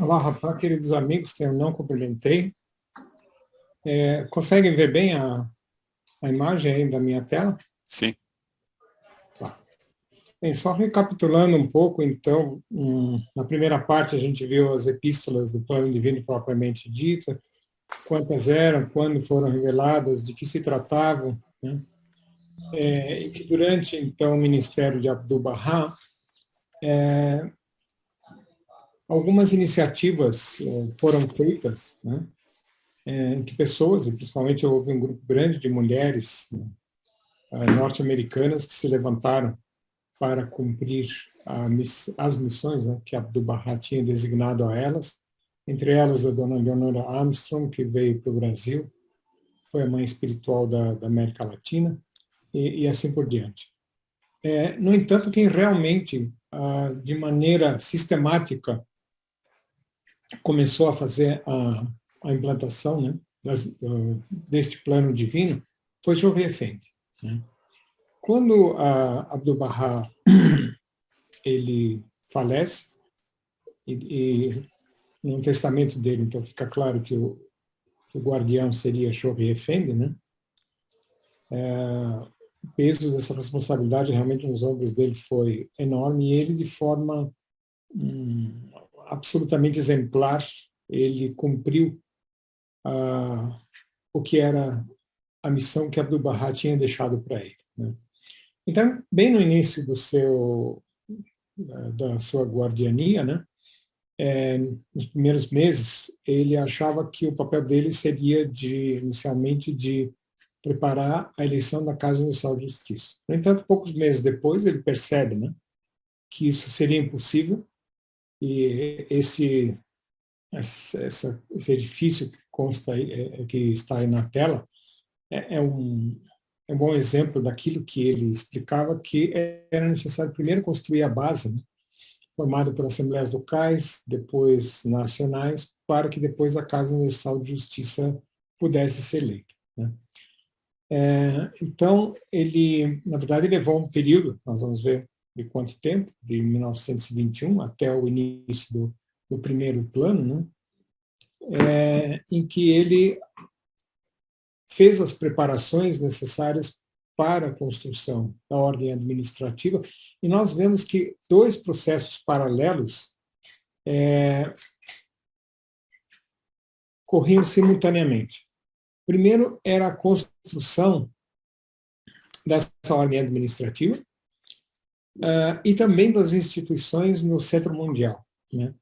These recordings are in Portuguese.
Olá, rapaz, queridos amigos que eu não cumprimentei. Conseguem ver bem a imagem aí da minha tela? Sim. Tá. Bem, só recapitulando um pouco, então, na primeira parte a gente viu as epístolas do plano divino propriamente dita, quantas eram, quando foram reveladas, de que se tratavam, né? E que durante, então, o ministério de Abdu'l-Bahá, algumas iniciativas foram feitas, né? Em que pessoas, e principalmente houve um grupo grande de mulheres, né, norte-americanas que se levantaram para cumprir as missões, né, que Abdu'l-Bahá tinha designado a elas, entre elas a dona Leonora Armstrong, que veio para o Brasil, foi a mãe espiritual da América Latina, e assim por diante. No entanto, quem realmente, de maneira sistemática, começou a fazer a implantação, né, deste plano divino foi Shoghi Effendi, né? Quando Abdu'l-Bahá ele falece, e no testamento dele, então fica claro que o guardião seria Shoghi Effendi, né? O peso dessa responsabilidade realmente nos ombros dele foi enorme, e ele, de forma absolutamente exemplar, ele cumpriu o que era a missão que Abdu'l-Bahá tinha deixado para ele, né? Então, bem no início da sua guardiania, né, nos primeiros meses, ele achava que o papel dele seria inicialmente, de preparar a eleição da Casa Universal de Justiça. No entanto, poucos meses depois, ele percebe, né, que isso seria impossível, e esse edifício que consta aí, que está aí na tela, é um bom exemplo daquilo que ele explicava, que era necessário primeiro construir a base, né, formada por assembleias locais, depois nacionais, para que depois a Casa Universal de Justiça pudesse ser eleita, né? Então, ele, na verdade, levou um período, nós vamos ver de quanto tempo, de 1921 até o início do primeiro plano, né, em que ele fez as preparações necessárias para a construção da ordem administrativa, e nós vemos que dois processos paralelos corriam simultaneamente. Primeiro era a construção dessa ordem administrativa e também das instituições no Centro Mundial, né?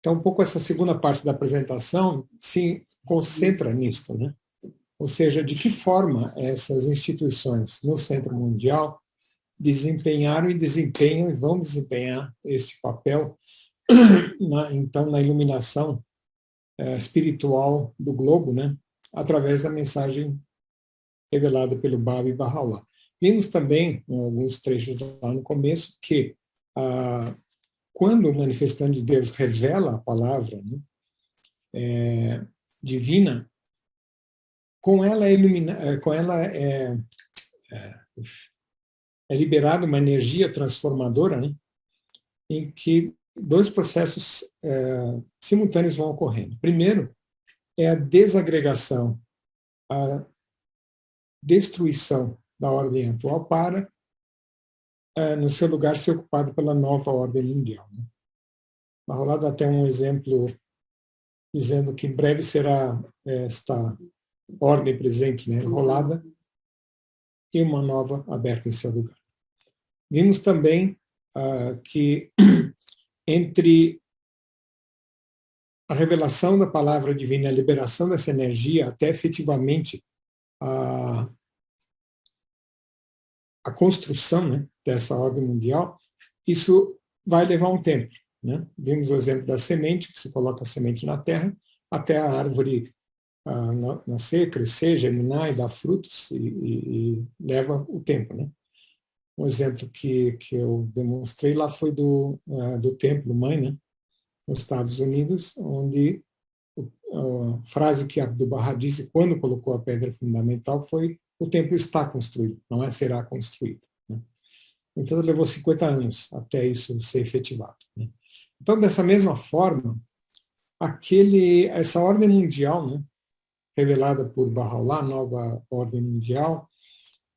Então, um pouco essa segunda parte da apresentação se concentra nisso, né? Ou seja, de que forma essas instituições no Centro Mundial desempenharam e desempenham e vão desempenhar este papel, então, na iluminação espiritual do globo, né, através da mensagem revelada pelo Baba e Bahá'u'lláh. Vimos também, em alguns trechos lá no começo, que quando o manifestante de Deus revela a palavra, né, divina, com ela é liberada uma energia transformadora, né, em que dois processos simultâneos vão ocorrendo. Primeiro é a desagregação, a destruição da ordem atual para, no seu lugar, ser ocupado pela nova ordem mundial, né? Bahá'u'lláh dá até um exemplo dizendo que em breve será esta ordem presente, né, enrolada, e uma nova aberta em seu lugar. Vimos também que entre a revelação da palavra divina e a liberação dessa energia, até efetivamente a construção, né, dessa ordem mundial, isso vai levar um tempo, né? Vimos o exemplo da semente, que se coloca a semente na terra, até a árvore nascer, crescer, germinar e dar frutos, e leva o tempo, né? Um exemplo que eu demonstrei lá foi do Templo Mãe, né, nos Estados Unidos, onde a frase que Abdu'l-Bahá disse quando colocou a pedra fundamental foi: o templo está construído, não é será construído, né? Então levou 50 anos até isso ser efetivado, né? Então, dessa mesma forma, essa ordem mundial, né, revelada por Bahá'u'lláh, a nova ordem mundial,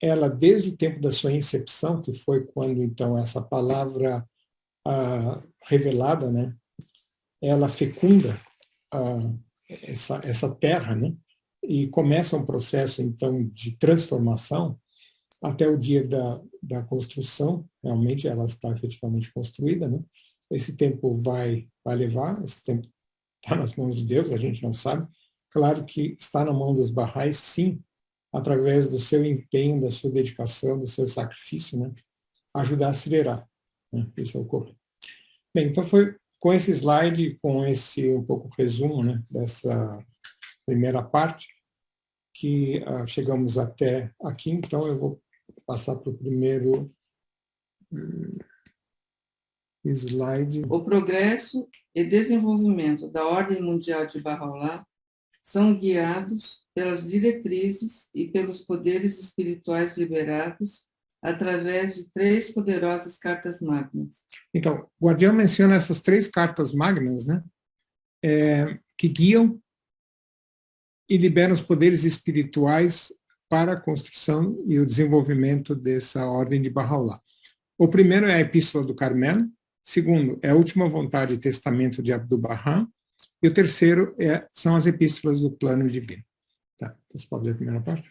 ela, desde o tempo da sua incepção, que foi quando, então, essa palavra revelada, né, ela fecunda essa terra, né, e começa um processo, então, de transformação até o dia da construção. Realmente ela está efetivamente construída, né? Esse tempo vai levar, esse tempo está nas mãos de Deus, a gente não sabe. Claro que está na mão dos Bahá'ís, sim, através do seu empenho, da sua dedicação, do seu sacrifício, né? Ajudar a acelerar, né? Isso ocorre. Bem, então foi com esse slide, com esse um pouco resumo, né, dessa primeira parte, que chegamos até aqui. Então eu vou passar para o primeiro slide. O progresso e desenvolvimento da ordem mundial de Bahá'u'lláh são guiados pelas diretrizes e pelos poderes espirituais liberados através de 3 poderosas cartas magnas. Então, o Guardião menciona essas 3 cartas magnas, né, que guiam e liberam os poderes espirituais para a construção e o desenvolvimento dessa ordem de Bahá'u'lláh. O primeiro é a Epístola do Carmelo, segundo é a Última Vontade e Testamento de Abdu'l-Bahá, e o terceiro são as Epístolas do Plano Divino. Tá, você pode ler a primeira parte?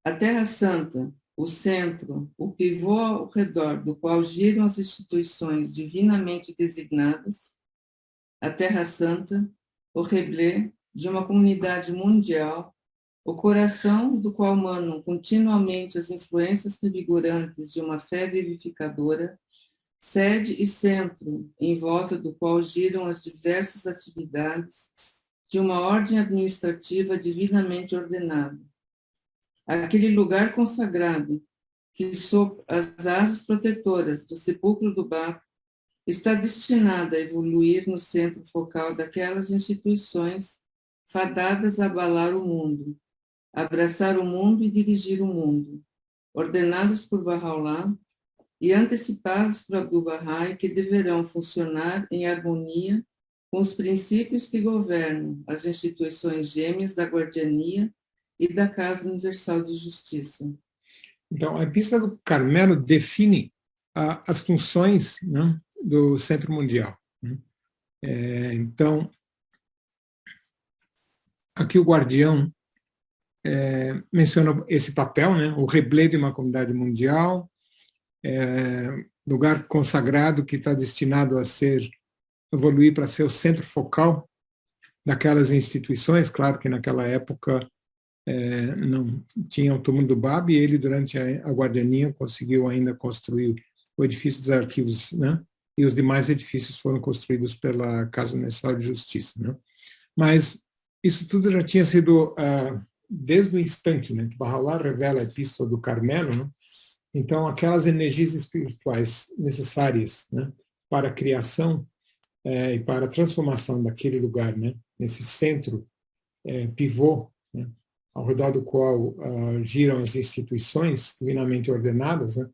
A Terra Santa, o centro, o pivô ao redor do qual giram as instituições divinamente designadas, a Terra Santa, o reblé de uma comunidade mundial, o coração do qual manam continuamente as influências revigorantes de uma fé vivificadora, sede e centro em volta do qual giram as diversas atividades de uma ordem administrativa divinamente ordenada. Aquele lugar consagrado que, sob as asas protetoras do sepulcro do Báb, está destinada a evoluir no centro focal daquelas instituições fadadas a abalar o mundo, abraçar o mundo e dirigir o mundo, ordenados por Bahá'u'lláh e antecipados por Abdu'l-Bahá, e que deverão funcionar em harmonia com os princípios que governam as instituições gêmeas da guardiania e da Casa Universal de Justiça. Então, a Epístola do Carmelo define as funções, né, do Centro Mundial. Né? Então, aqui o Guardião menciona esse papel, né, o reblé de uma comunidade mundial, lugar consagrado que está destinado a evoluir para ser o centro focal daquelas instituições. Claro que naquela época não tinha o túmulo do Báb, e ele, durante a guardiania, conseguiu ainda construir o edifício dos arquivos, né? E os demais edifícios foram construídos pela Casa Universal de Justiça, né? Mas isso tudo já tinha sido, desde o instante, né, que Bahá'u'lláh revela a Epístola do Carmelo, né? Então, aquelas energias espirituais necessárias, né, para a criação e para a transformação daquele lugar, né, nesse centro pivô, né, ao redor do qual giram as instituições divinamente ordenadas, né?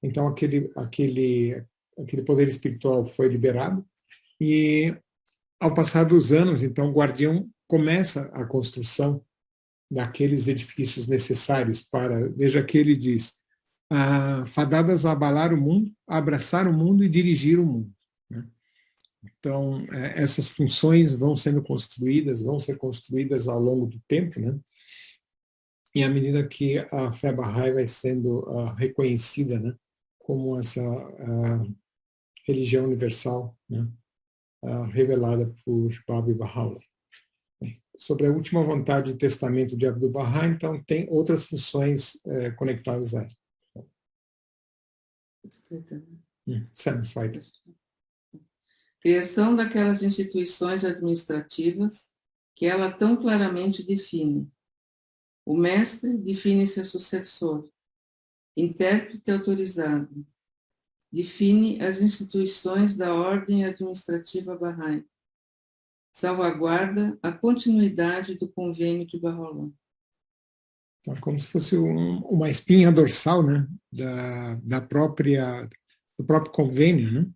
Então aquele poder espiritual foi liberado, e ao passar dos anos, então o Guardião começa a construção daqueles edifícios necessários para, veja que ele diz, fadadas a abalar o mundo, a abraçar o mundo e dirigir o mundo, né? Então, essas funções vão ser construídas ao longo do tempo, né? E à medida que a fé Bahá'í vai sendo reconhecida, né, como essa religião universal, né, revelada por Báb e Bahá'u'lláh. Sobre a última vontade de testamento de Abdu'l-Bahá, então tem outras funções conectadas a ela. Criação daquelas instituições administrativas que ela tão claramente define. O mestre define seu sucessor, intérprete autorizado, define as instituições da ordem administrativa Bahá'í, salvaguarda a continuidade do convênio de Bahá'u'lláh. Então, como se fosse uma espinha dorsal, né, do próprio convênio, né,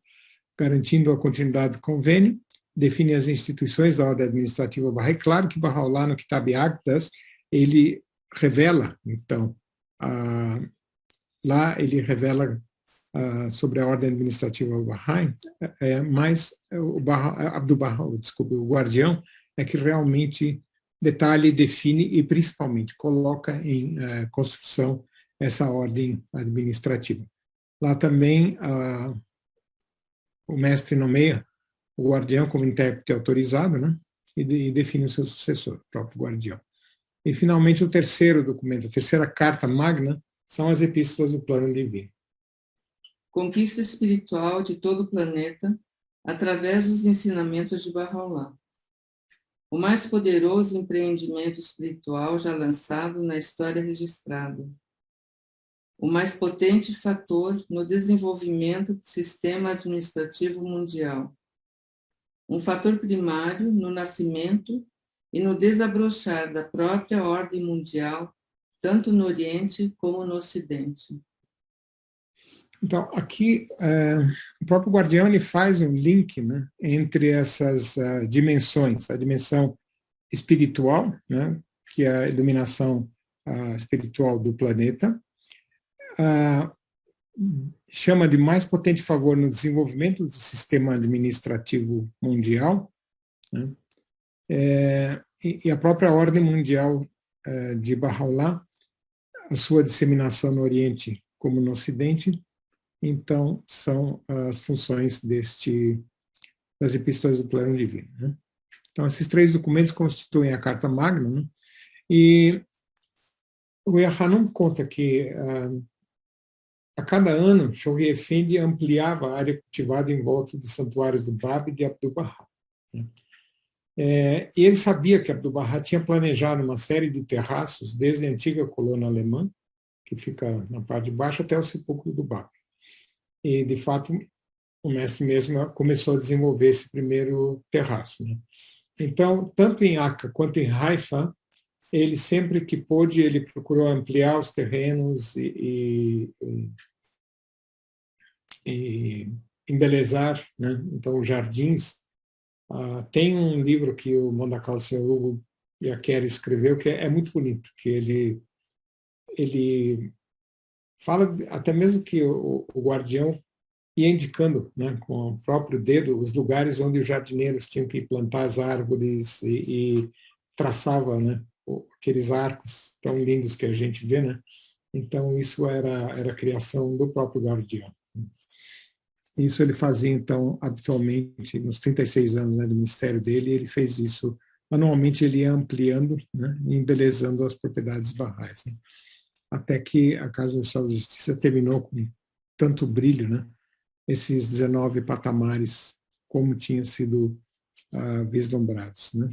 garantindo a continuidade do convênio, define as instituições da ordem administrativa Bahá'í. Claro que Baha'u'lláh, no Kitab Aqdas, ele revela, então, lá ele revela sobre a ordem administrativa Bahá'í, mas o guardião, é que realmente detalha e define e, principalmente, coloca em construção essa ordem administrativa. Lá também, o mestre nomeia o guardião como intérprete autorizado, né, e define o seu sucessor, o próprio guardião. E, finalmente, o terceiro documento, a terceira carta magna, são as epístolas do plano divino. Conquista espiritual de todo o planeta através dos ensinamentos de Baha'u'lláh. O mais poderoso empreendimento espiritual já lançado na história registrada. O mais potente fator no desenvolvimento do sistema administrativo mundial. Um fator primário no nascimento e no desabrochar da própria ordem mundial, tanto no Oriente como no Ocidente. Então, aqui, o próprio guardião ele faz um link, né, entre essas dimensões, a dimensão espiritual, né, que é a iluminação espiritual do planeta, chama de mais potente favor no desenvolvimento do sistema administrativo mundial, né, e a própria ordem mundial de Baha'u'lláh, a sua disseminação no Oriente como no Ocidente. Então, são as funções das epístolas do plano divino, né? Então, esses três documentos constituem a Carta Magna, né? E o Yahanum conta que a cada ano, Shoghi Effendi ampliava a área cultivada em volta dos santuários do Bab e de Abdu'l-Bahá, né? E ele sabia que Abdu'l-Bahá tinha planejado uma série de terraços desde a antiga colônia alemã, que fica na parte de baixo, até o sepulcro do Bab. E, de fato, o mestre mesmo começou a desenvolver esse primeiro terraço, né? Então, tanto em Akka quanto em Haifa, ele sempre que pôde, ele procurou ampliar os terrenos e embelezar, né? Então, os jardins. Tem um livro que o Mondakal Sr. Hugo Yaquer escreveu, que é muito bonito, que ele fala até mesmo que o guardião ia indicando, né, com o próprio dedo os lugares onde os jardineiros tinham que plantar as árvores e traçava, né, aqueles arcos tão lindos que a gente vê, né? Então isso era a criação do próprio guardião. Isso ele fazia então habitualmente nos 36 anos, né, do ministério dele. Ele fez isso anualmente, ele ia ampliando, né, e embelezando as propriedades barrais, né? Até que a Casa Universal de Justiça terminou com tanto brilho, né, esses 19 patamares como tinham sido vislumbrados, né?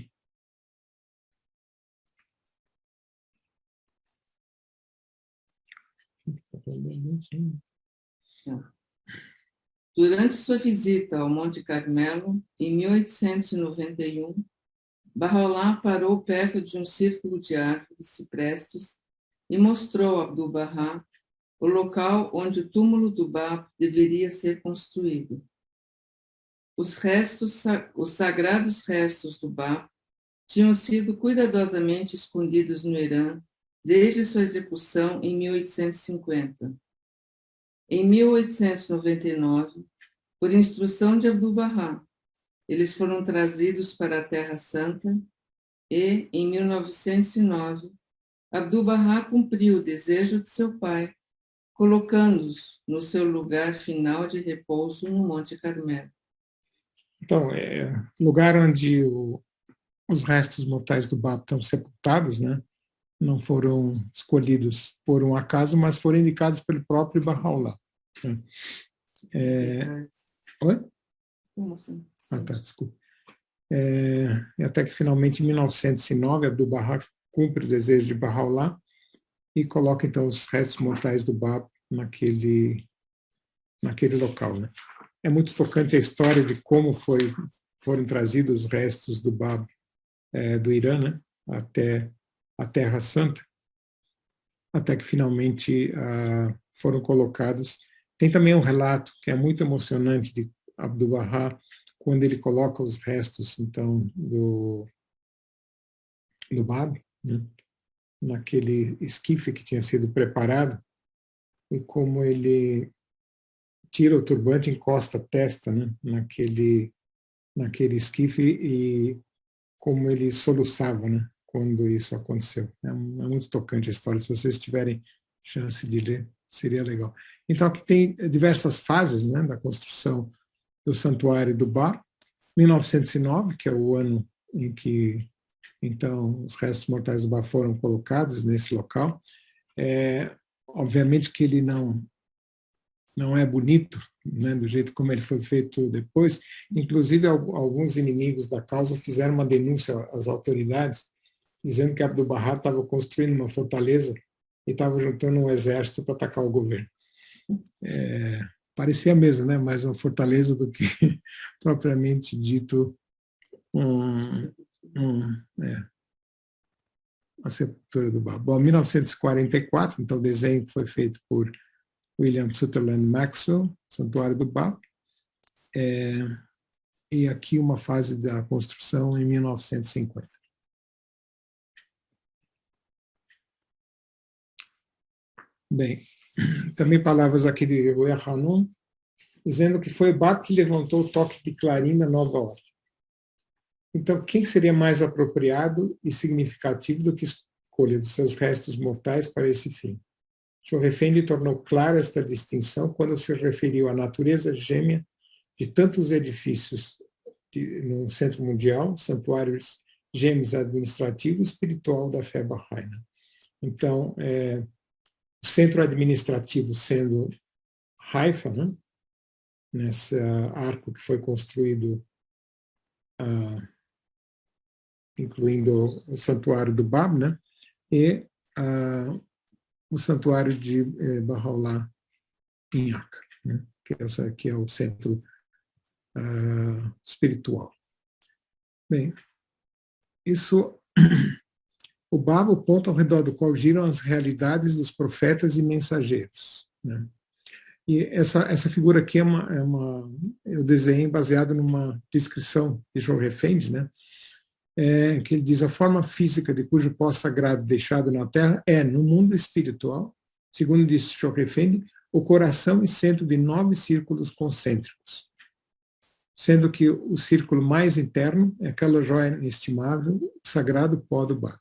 Durante sua visita ao Monte Carmelo, em 1891, Baha'u'lláh parou perto de um círculo de árvores ciprestes e mostrou a Abdu'l-Bahá o local onde o túmulo do Bab deveria ser construído. Os sagrados restos do Bab tinham sido cuidadosamente escondidos no Irã desde sua execução em 1850. Em 1899, por instrução de Abdu'l-Bahá, eles foram trazidos para a Terra Santa e, em 1909, Abdu'l-Bahá cumpriu o desejo de seu pai, colocando-os no seu lugar final de repouso no Monte Carmelo. Então, lugar onde os restos mortais do Bab estão sepultados, né? Não foram escolhidos por um acaso, mas foram indicados pelo próprio Baha'u'lláh. Oi? Tá, desculpa. Até que finalmente, em 1909, Abdu'l-Bahá cumpre o desejo de Baha'u'lláh e coloca então os restos mortais do Bab naquele local, né? É muito tocante a história de como foram trazidos os restos do Bab do Irã, né, até a Terra Santa, até que finalmente foram colocados. Tem também um relato que é muito emocionante de Abdu'l-Bahá quando ele coloca os restos, então, do Bab, né, naquele esquife que tinha sido preparado, e como ele tira o turbante, encosta a testa, né, naquele esquife, e como ele soluçava, né, quando isso aconteceu. É muito tocante a história. Se vocês tiverem chance de ler, seria legal. Então, aqui tem diversas fases, né, da construção do Santuário do Ba. 1909, que é o ano em que, então, os restos mortais do Ba foram colocados nesse local. Obviamente que ele não é bonito, né, do jeito como ele foi feito depois. Inclusive, alguns inimigos da causa fizeram uma denúncia às autoridades, dizendo que Abdu'l-Bahá estava construindo uma fortaleza e estava juntando um exército para atacar o governo. Parecia mesmo, né, mais uma fortaleza do que propriamente dito a sepultura do Ba. Bom, 1944, então o desenho foi feito por William Sutherland Maxwell, Santuário do Ba. E aqui uma fase da construção em 1950. Bem, também palavras aqui de Rui Hanum, dizendo que foi o Ba que levantou o toque de clarim na nova ordem. Então, quem seria mais apropriado e significativo do que escolha dos seus restos mortais para esse fim? Choe Effendi tornou clara esta distinção quando se referiu à natureza gêmea de tantos edifícios no Centro Mundial, santuários gêmeos administrativo e espiritual da fé Bahá'í. Então, o centro administrativo sendo Haifa, né, nesse arco que foi construído, incluindo o santuário do Bab, né, e o santuário de Baha'u'lláh em Acre, né, que é o centro espiritual. Bem, isso, o Bab, o ponto ao redor do qual giram as realidades dos profetas e mensageiros, né? E essa figura aqui eu desenhei baseado numa descrição de Choe Effendi, né? Que ele diz: a forma física de cujo pó sagrado deixado na Terra é, no mundo espiritual, segundo diz Choe Effendi, o coração e centro de 9 círculos concêntricos, sendo que o círculo mais interno é aquela joia inestimável, o sagrado pó do Ba.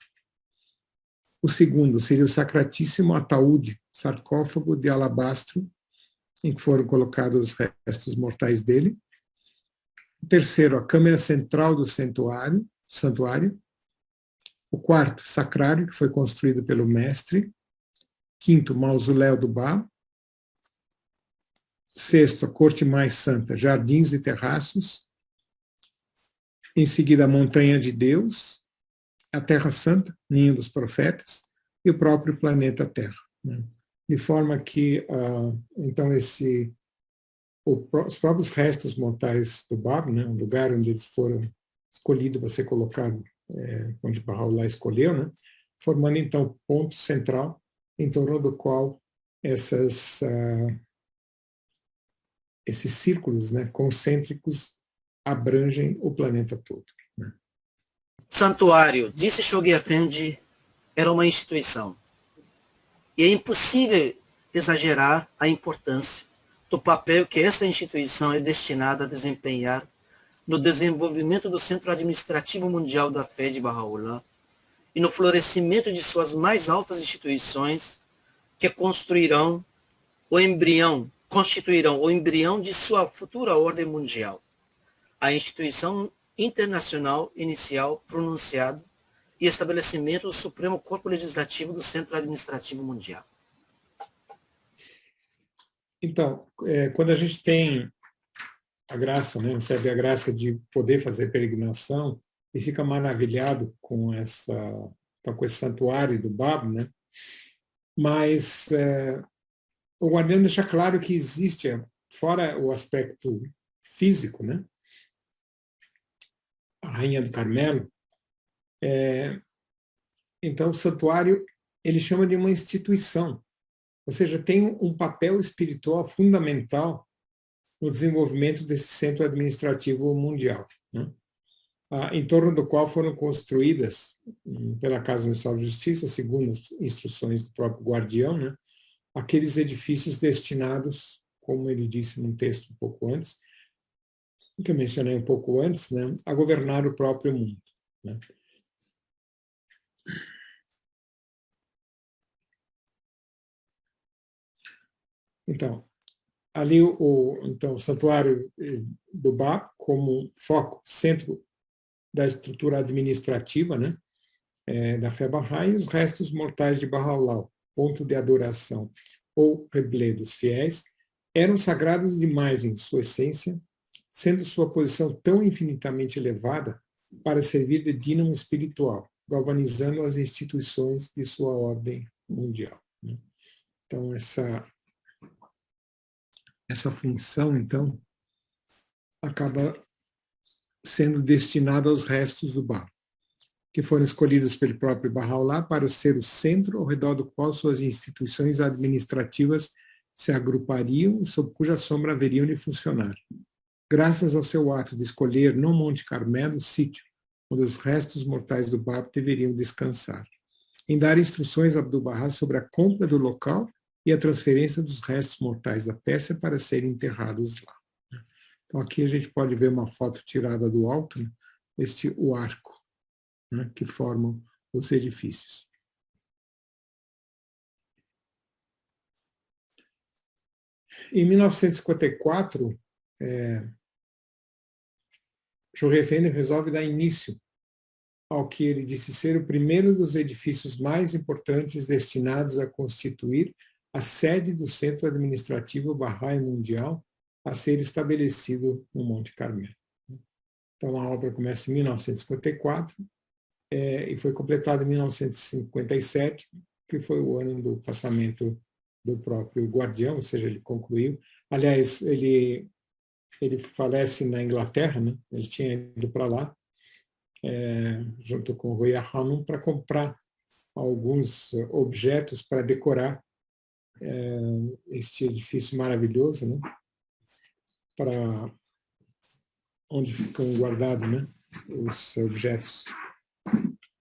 O segundo seria o sacratíssimo ataúde, sarcófago de alabastro, em que foram colocados os restos mortais dele. O terceiro, a câmara central do santuário. O quarto, sacrário, que foi construído pelo mestre. Quinto, mausoléu do Ba. Sexto, a corte mais santa, jardins e terraços. Em seguida, a montanha de Deus, a Terra Santa, ninho dos profetas, e o próprio planeta Terra, né? De forma que, então, os próprios restos mortais do Bab, né, o lugar onde eles foram escolhidos para ser colocados, onde Baha'u'lláh escolheu, né, formando, então, o ponto central em torno do qual esses círculos, né, concêntricos abrangem o planeta todo, né. Santuário, disse Choe Effendi, era uma instituição. E é impossível exagerar a importância do papel que esta instituição é destinada a desempenhar no desenvolvimento do Centro Administrativo Mundial da Fé de Baha'u'lláh e no florescimento de suas mais altas instituições que constituirão o embrião de sua futura ordem mundial, a instituição internacional inicial pronunciado e estabelecimento do Supremo Corpo Legislativo do Centro Administrativo Mundial. Então, quando a gente tem a graça, né, recebe a graça de poder fazer peregrinação e fica maravilhado com esse santuário do Bab, né, mas o guardião deixa claro que existe, fora o aspecto físico, né, a Rainha do Carmelo, então o santuário ele chama de uma instituição, ou seja, tem um papel espiritual fundamental no desenvolvimento desse centro administrativo mundial, né? Em torno do qual foram construídas, pela Casa Universal de Justiça, segundo as instruções do próprio guardião, né, aqueles edifícios destinados, como ele disse num texto um pouco antes, que eu mencionei um pouco antes, né, a governar o próprio mundo, né. Então, ali então, o Santuário do Ba como foco, centro da estrutura administrativa, né, da fé Bahá'í, e os restos mortais de Bahá'u'lláh, ponto de adoração ou reblê dos fiéis, eram sagrados demais em sua essência, sendo sua posição tão infinitamente elevada para servir de dínamo espiritual, galvanizando as instituições de sua ordem mundial, né. Então, essa função, então, acaba sendo destinada aos restos do Ba, que foram escolhidos pelo próprio Bahá'u'lláh para ser o centro ao redor do qual suas instituições administrativas se agrupariam, sob cuja sombra haveriam de funcionar. Graças ao seu ato de escolher no Monte Carmelo o sítio onde os restos mortais do Bab deveriam descansar, em dar instruções a Abdu'l-Bahá sobre a compra do local e a transferência dos restos mortais da Pérsia para serem enterrados lá. Então aqui a gente pode ver uma foto tirada do alto, né, o arco, né, que formam os edifícios. Em 1954, Shoghi Effendi resolve dar início ao que ele disse ser o primeiro dos edifícios mais importantes destinados a constituir a sede do Centro Administrativo Bahá'í Mundial a ser estabelecido no Monte Carmelo. Então a obra começa em 1954 e foi completada em 1957, que foi o ano do passamento do próprio guardião, ou seja, ele concluiu. Aliás, ele falece na Inglaterra, né? Ele tinha ido para lá, junto com o Rui Hanum, para comprar alguns objetos para decorar este edifício maravilhoso, né? Para onde ficam guardados, né, os objetos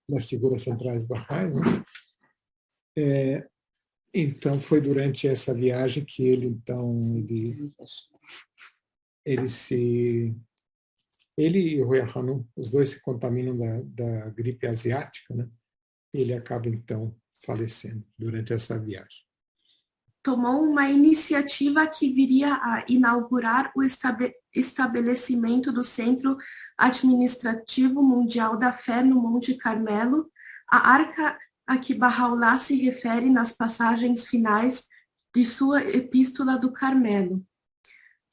das figuras centrais Bahá'ís, né? Então foi durante essa viagem que ele e o Rui Hanum, os dois se contaminam da gripe asiática, né? E ele acaba então falecendo durante essa viagem. Tomou uma iniciativa que viria a inaugurar o estabelecimento do Centro Administrativo Mundial da Fé no Monte Carmelo, a arca a que Bahá'u'lláh se refere nas passagens finais de sua Epístola do Carmelo,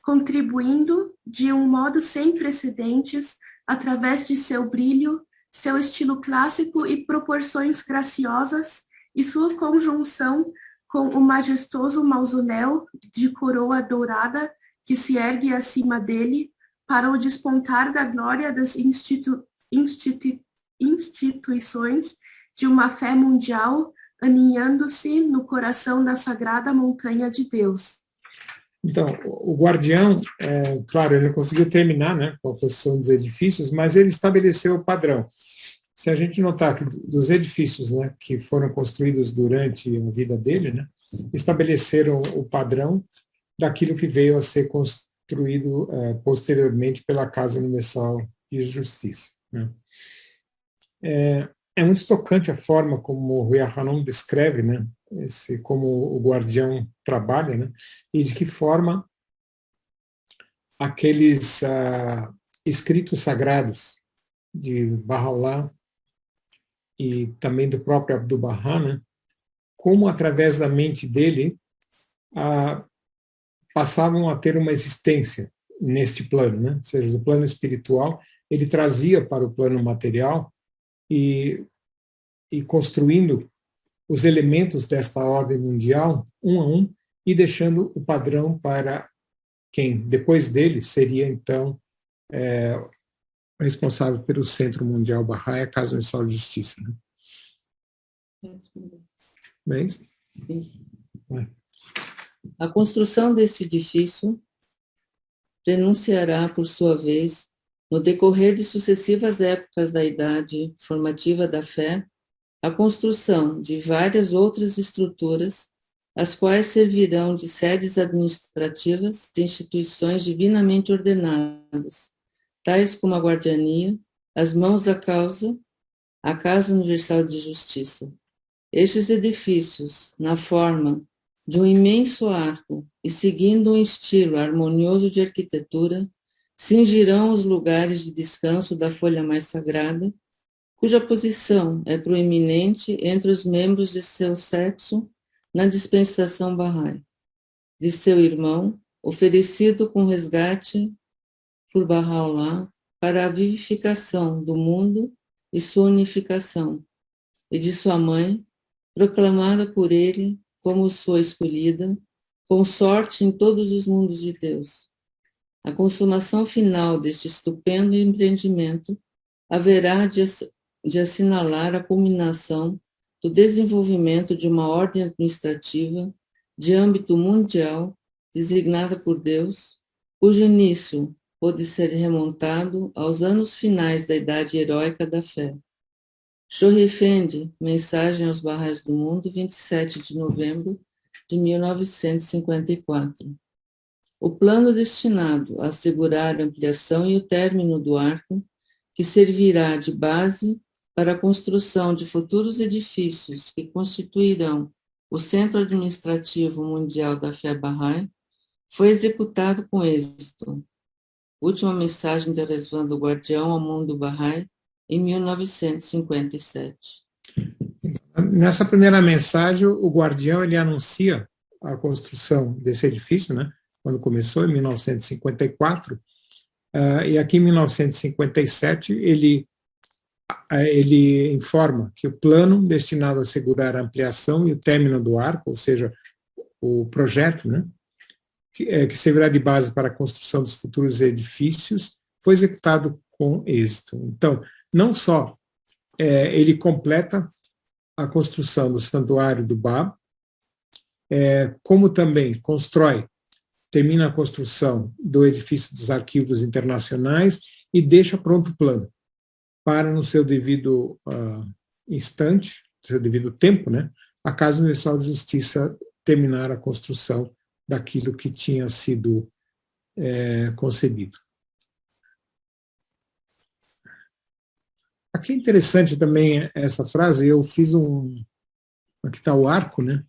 contribuindo de um modo sem precedentes, através de seu brilho, seu estilo clássico e proporções graciosas, e sua conjunção com o majestoso mausoléu de coroa dourada que se ergue acima dele, para o despontar da glória das instituições de uma fé mundial, aninhando-se no coração da sagrada montanha de Deus. Então, o guardião, claro, ele não conseguiu terminar, né, com a construção dos edifícios, mas ele estabeleceu o padrão. Se a gente notar que dos edifícios, né, que foram construídos durante a vida dele, né, estabeleceram o padrão daquilo que veio a ser construído posteriormente pela Casa Universal de Justiça, né. É muito tocante a forma como o Rui Hanum descreve, né, como o guardião trabalha, né, e de que forma aqueles escritos sagrados de Bahá'u'lláh e também do próprio Abdu'l-Bahá, né, como através da mente dele passavam a ter uma existência neste plano, né, ou seja, do plano espiritual, ele trazia para o plano material e construindo os elementos desta ordem mundial, um a um, e deixando o padrão para quem, depois dele, seria, então, responsável pelo Centro Mundial Bahá'í, a Casa Universal de Justiça. Né? É isso? A construção desse edifício prenunciará, por sua vez, no decorrer de sucessivas épocas da idade formativa da fé, a construção de várias outras estruturas, as quais servirão de sedes administrativas de instituições divinamente ordenadas, tais como a guardiania, as mãos da causa, a Casa Universal de Justiça. Estes edifícios, na forma de um imenso arco e seguindo um estilo harmonioso de arquitetura, cingirão os lugares de descanso da folha mais sagrada, cuja posição é proeminente entre os membros de seu sexo na dispensação Bahá'í, de seu irmão, oferecido com resgate por Bahá'u'lláh para a vivificação do mundo e sua unificação, e de sua mãe, proclamada por ele como sua escolhida, consorte em todos os mundos de Deus. A consumação final deste estupendo empreendimento haverá de assinalar a culminação do desenvolvimento de uma ordem administrativa de âmbito mundial designada por Deus, cujo início pode ser remontado aos anos finais da Idade Heróica da Fé. Shoghi Effendi, Mensagem aos Bahá'ís do Mundo, 27 de novembro de 1954. O plano destinado a assegurar a ampliação e o término do arco, que servirá de base para a construção de futuros edifícios que constituirão o Centro Administrativo Mundial da Fé Bahá'í, foi executado com êxito. Última mensagem de Rezvan do Guardião ao Mundo Bahá'í, em 1957. Nessa primeira mensagem, o Guardião ele anuncia a construção desse edifício, né? Quando começou, em 1954, e aqui em 1957 ele informa que o plano destinado a assegurar a ampliação e o término do arco, ou seja, o projeto, né, que servirá de base para a construção dos futuros edifícios, foi executado com êxito. Então, não só ele completa a construção do santuário do Bab, como também termina a construção do edifício dos arquivos internacionais e deixa pronto o plano para, no seu devido instante, no seu devido tempo, né, a Casa Universal de Justiça terminar a construção daquilo que tinha sido concebido. Aqui é interessante também essa frase, eu fiz aqui está o arco, né?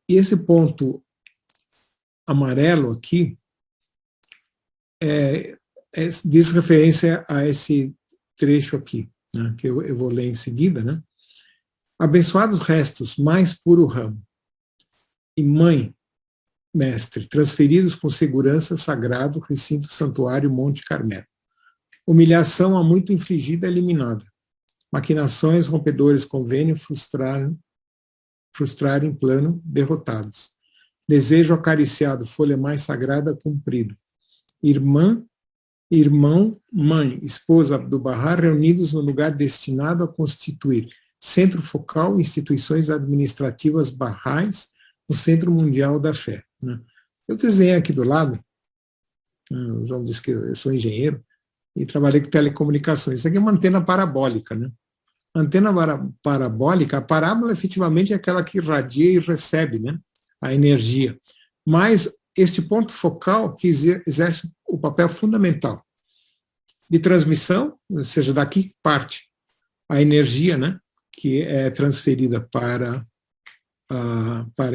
E esse ponto amarelo aqui diz referência a esse trecho aqui, né, que eu vou ler em seguida, né? Abençoados restos, mais puro ramo, e mãe, mestre, transferidos com segurança sagrado, recinto santuário Monte Carmelo. Humilhação há muito infligida eliminada. Maquinações, rompedores, convênio, frustrarem plano, derrotados. Desejo acariciado, folha mais sagrada, cumprido. Irmã, irmão, mãe, esposa Abdu'l-Bahá, reunidos no lugar destinado a constituir centro focal, instituições administrativas Bahá'ís, no Centro Mundial da Fé. Né? Eu desenhei aqui do lado, o João disse que eu sou engenheiro, e trabalhei com telecomunicações. Isso aqui é uma antena parabólica, né? Antena parabólica, a parábola efetivamente é aquela que irradia e recebe, né, a energia. Mas este ponto focal que exerce o papel fundamental de transmissão, ou seja, daqui parte a energia, né, que é transferida para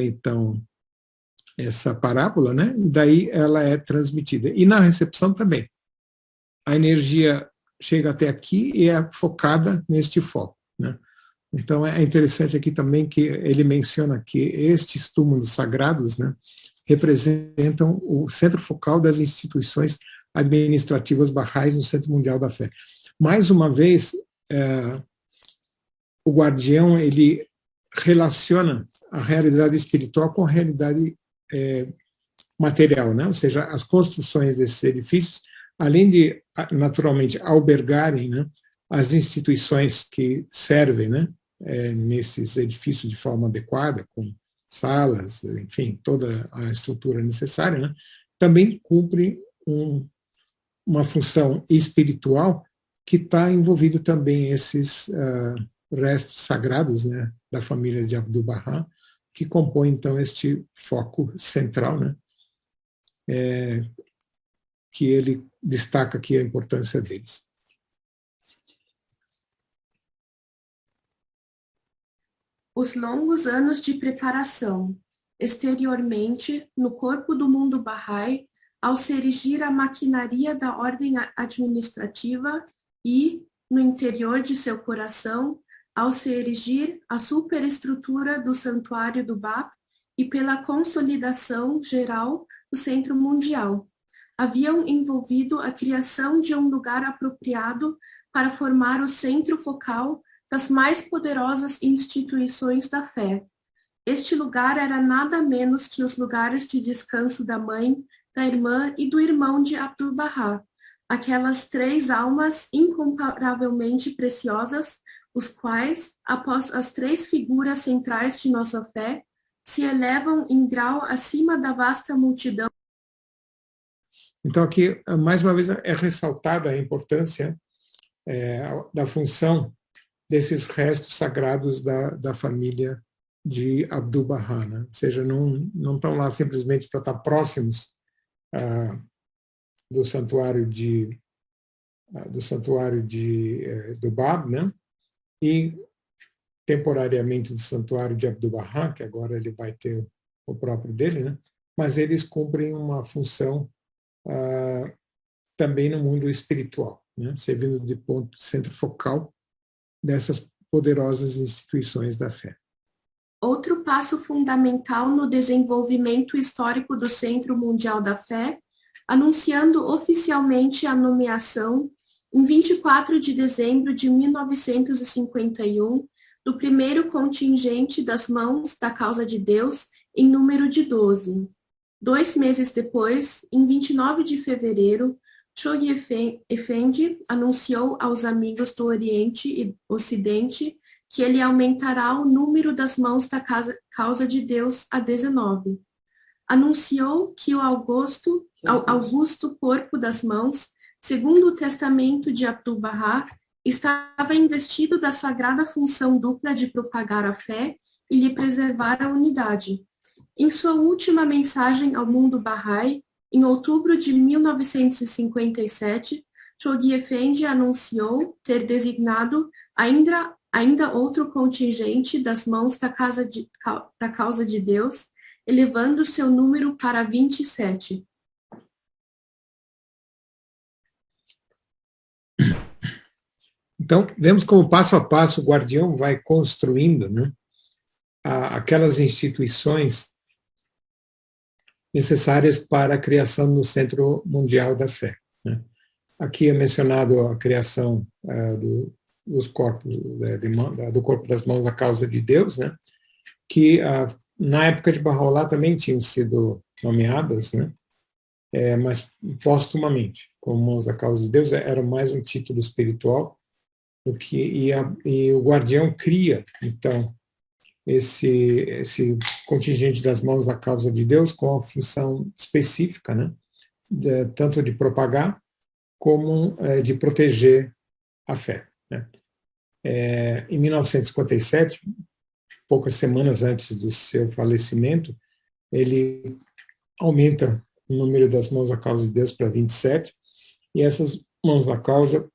então essa parábola, né, e daí ela é transmitida. E na recepção também. A energia chega até aqui e é focada neste foco, né? Então é interessante aqui também que ele menciona que estes túmulos sagrados, né, representam o centro focal das instituições administrativas Bahá'ís no Centro Mundial da Fé. Mais uma vez, o Guardião ele relaciona a realidade espiritual com a realidade material, né? Ou seja, as construções desses edifícios, além de, naturalmente, albergarem, né, as instituições que servem, né, nesses edifícios de forma adequada, com salas, enfim, toda a estrutura necessária, né, também cumprem um uma função espiritual que está envolvido também esses restos sagrados, né, da família de Abdu'l-Bahá, que compõe, então, este foco central, né, que ele destaca aqui a importância deles. Os longos anos de preparação, exteriormente, no corpo do mundo Bahá'í, ao se erigir a maquinaria da ordem administrativa e, no interior de seu coração, ao se erigir a superestrutura do santuário do Bab e pela consolidação geral do centro mundial, haviam envolvido a criação de um lugar apropriado para formar o centro focal das mais poderosas instituições da fé. Este lugar era nada menos que os lugares de descanso da mãe, da irmã e do irmão de Abdu'l-Bahá, aquelas 3 almas incomparavelmente preciosas, os quais, após as 3 figuras centrais de nossa fé, se elevam em grau acima da vasta multidão. Então, aqui, mais uma vez, é ressaltada a importância da função desses restos sagrados da família de Abdu'l-Bahá, né? Ou seja, não estão lá simplesmente para estar próximos do santuário do Bab, né? E temporariamente do santuário de Abdu'l-Bahá, que agora ele vai ter o próprio dele, né? Mas eles cumprem uma função também no mundo espiritual, né? Servindo de centro focal dessas poderosas instituições da fé. Outro passo fundamental no desenvolvimento histórico do Centro Mundial da Fé, anunciando oficialmente a nomeação, em 24 de dezembro de 1951, do primeiro contingente das Mãos da Causa de Deus, em número de 12. 2 meses depois, em 29 de fevereiro, Shoghi Effendi anunciou aos amigos do Oriente e Ocidente que ele aumentará o número das mãos da Causa de Deus a 19. Anunciou que o augusto corpo das mãos, segundo o testamento de Abdu'l-Bahá, estava investido da sagrada função dupla de propagar a fé e lhe preservar a unidade. Em sua última mensagem ao mundo Bahá'í, em outubro de 1957, Shoghi Effendi anunciou ter designado ainda outro contingente das mãos da Causa de Deus, elevando seu número para 27. Então, vemos como passo a passo o Guardião vai construindo, né, aquelas instituições necessárias para a criação do Centro Mundial da Fé, né. Aqui é mencionado a criação dos corpos, do corpo das mãos da Causa de Deus, né, que na época de Bahá'u'lláh também tinham sido nomeadas, né, mas póstumamente, como mãos da Causa de Deus, era mais um título espiritual, e o Guardião cria, então, esse contingente das mãos da Causa de Deus com a função específica, né, tanto de propagar como de proteger a fé, né. Em 1957, poucas semanas antes do seu falecimento, ele aumenta o número das mãos da Causa de Deus para 27, e essas mãos da causa,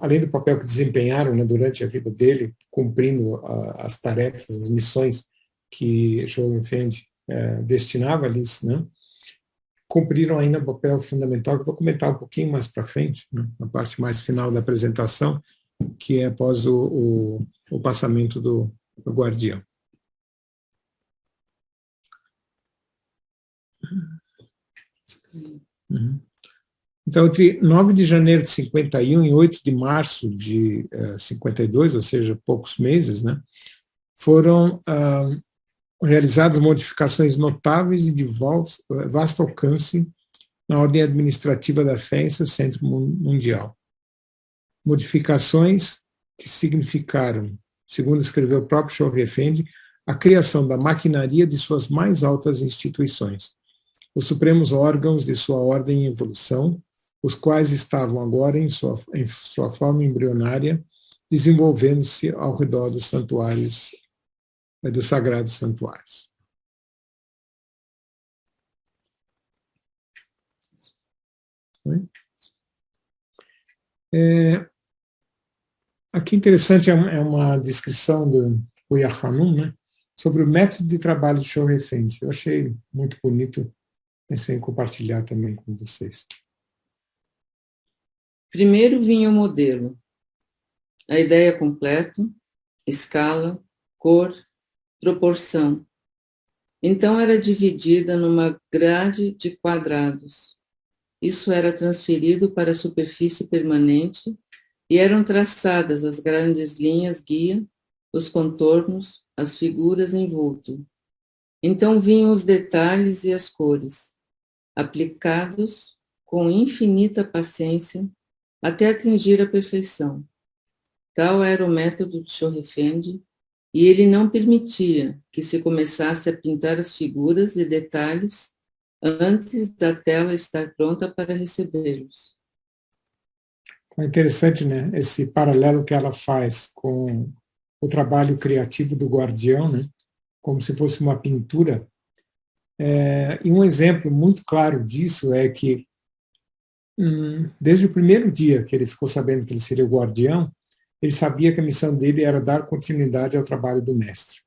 além do papel que desempenharam, né, durante a vida dele, cumprindo as tarefas, as missões que Shoghi Effendi destinava-lhes, né, cumpriram ainda um papel fundamental, que eu vou comentar um pouquinho mais para frente, né, na parte mais final da apresentação, que é após o passamento do Guardião. Uhum. Então, entre 9 de janeiro de 51 e 8 de março de 52, ou seja, poucos meses, né, foram realizadas modificações notáveis e de vasto alcance na ordem administrativa da fé em seu centro mundial. Modificações que significaram, segundo escreveu o próprio Shoghi Effendi, a criação da maquinaria de suas mais altas instituições, os supremos órgãos de sua ordem em evolução, os quais estavam agora em sua forma embrionária, desenvolvendo-se ao redor dos santuários, dos sagrados santuários. Aqui interessante é uma descrição do Oya Hanum, né, sobre o método de trabalho de Chogyam Effendi. Eu achei muito bonito, pensei em compartilhar também com vocês. Primeiro vinha o modelo, a ideia completa, escala, cor, proporção. Então era dividida numa grade de quadrados. Isso era transferido para a superfície permanente e eram traçadas as grandes linhas guia, os contornos, as figuras em vulto. Então vinham os detalhes e as cores, aplicados com infinita paciência até atingir a perfeição. Tal era o método de Chogyam Effendi, e ele não permitia que se começasse a pintar as figuras e detalhes antes da tela estar pronta para recebê-los. É interessante, né, esse paralelo que ela faz com o trabalho criativo do guardião, né, como se fosse uma pintura. E um exemplo muito claro disso é que, desde o primeiro dia que ele ficou sabendo que ele seria o guardião, ele sabia que a missão dele era dar continuidade ao trabalho do mestre,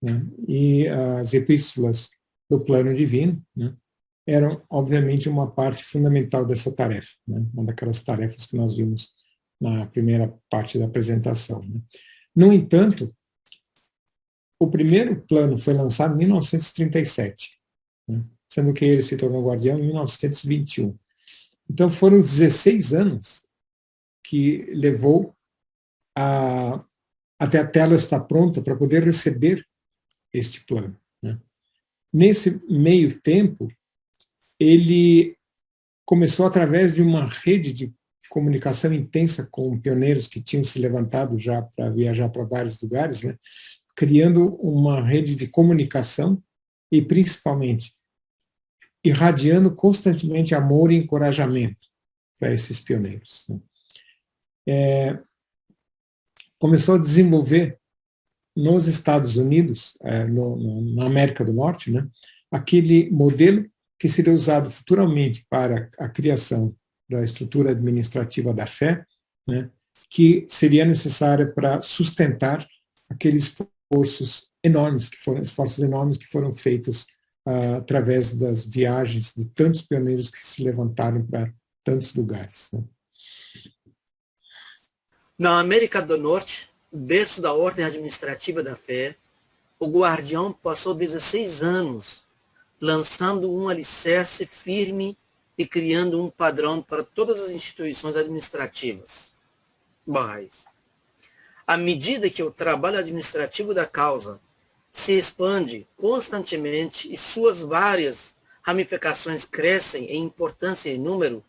né? E as epístolas do plano divino, né, eram, obviamente, uma parte fundamental dessa tarefa, né? Uma daquelas tarefas que nós vimos na primeira parte da apresentação, né? No entanto, o primeiro plano foi lançado em 1937, né? Sendo que ele se tornou guardião em 1921. Então foram 16 anos que levou até a tela estar pronta para poder receber este plano, né? Nesse meio tempo, ele começou através de uma rede de comunicação intensa com pioneiros que tinham se levantado já para viajar para vários lugares, né? Criando uma rede de comunicação e, principalmente, irradiando constantemente amor e encorajamento para esses pioneiros, né? Começou a desenvolver nos Estados Unidos, na América do Norte, né, aquele modelo que seria usado futuramente para a criação da estrutura administrativa da fé, né, que seria necessária para sustentar aqueles esforços enormes que foram feitos através das viagens de tantos pioneiros que se levantaram para tantos lugares, né. Na América do Norte, berço da ordem administrativa da fé, o guardião passou 16 anos lançando um alicerce firme e criando um padrão para todas as instituições administrativas bahais. À medida que o trabalho administrativo da causa se expande constantemente e suas várias ramificações crescem em importância e número,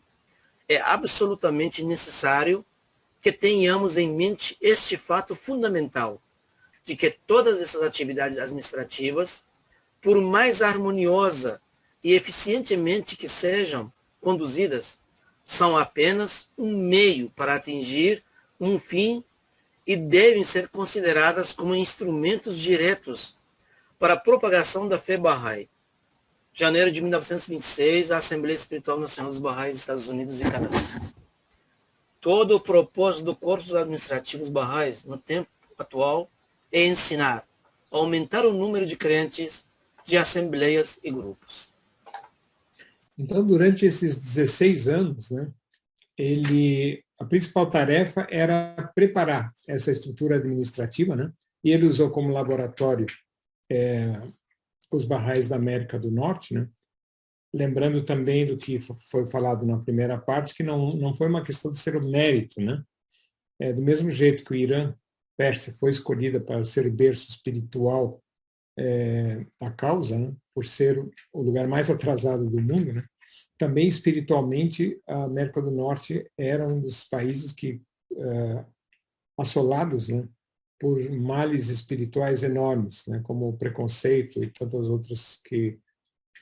é absolutamente necessário que tenhamos em mente este fato fundamental, de que todas essas atividades administrativas, por mais harmoniosa e eficientemente que sejam conduzidas, são apenas um meio para atingir um fim e devem ser consideradas como instrumentos diretos para a propagação da fé Bahá'í. Janeiro de 1926, a Assembleia Espiritual Nacional dos Baha'is, Estados Unidos e Canadá. Todo o propósito do corpo administrativos Baha'is no tempo atual é ensinar, aumentar o número de crentes, de assembleias e grupos. Então, durante esses 16 anos, né, a principal tarefa era preparar essa estrutura administrativa, né, e ele usou como laboratório os Baha'is da América do Norte, né, lembrando também do que foi falado na primeira parte, que não foi uma questão de ser o mérito, né? Do mesmo jeito que o Irã, Pérsia, foi escolhida para ser o berço espiritual da causa, né? Por ser o lugar mais atrasado do mundo, né? Também espiritualmente a América do Norte era um dos países que assolados, né, por males espirituais enormes, né? Como o preconceito e tantas outras que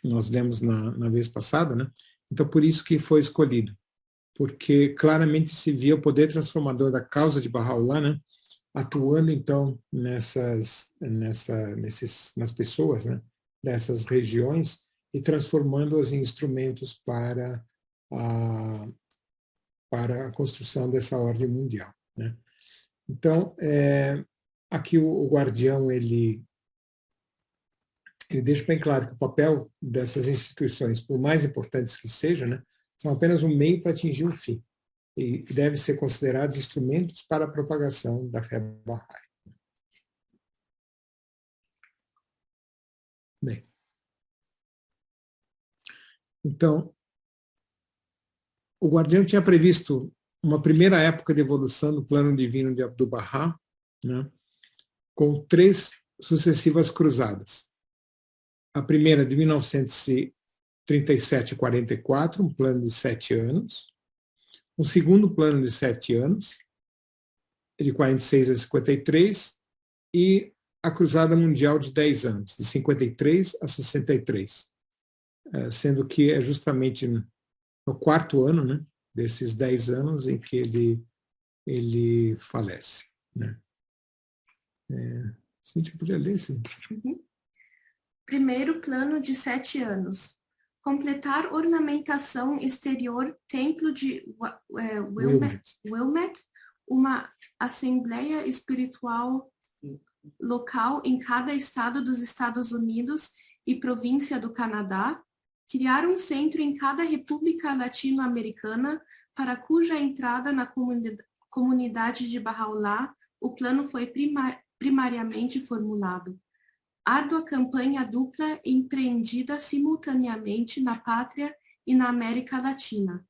nós lemos na vez passada, né? Então, por isso que foi escolhido, porque claramente se via o poder transformador da causa de Bahá'u'lláh, né? Atuando, então, nas pessoas, né? Dessas regiões e transformando-as em instrumentos para a construção dessa ordem mundial, né? Então, aqui o guardião, ele deixa bem claro que o papel dessas instituições, por mais importantes que sejam, né, são apenas um meio para atingir um fim e devem ser considerados instrumentos para a propagação da fé Bahá'í. Bem, então, o guardião tinha previsto uma primeira época de evolução do plano divino de Abdu'l-Bahá, né, com 3 sucessivas cruzadas. A primeira de 1937 a 44, um plano de 7 anos. Um segundo plano de 7 anos, de 46 a 53, e a cruzada mundial de 10 anos, de 53 a 63, sendo que é justamente no 4º ano, né, desses 10 anos em que ele falece, né. Você podia ler isso? Primeiro plano de 7 anos. Completar ornamentação exterior Templo de Wilmette, uma assembleia espiritual local em cada estado dos Estados Unidos e província do Canadá, criar um centro em cada república latino-americana para cuja entrada na comunidade de Bahá'u'lláh o plano foi primariamente formulado. Árdua campanha dupla empreendida simultaneamente na pátria e na América Latina.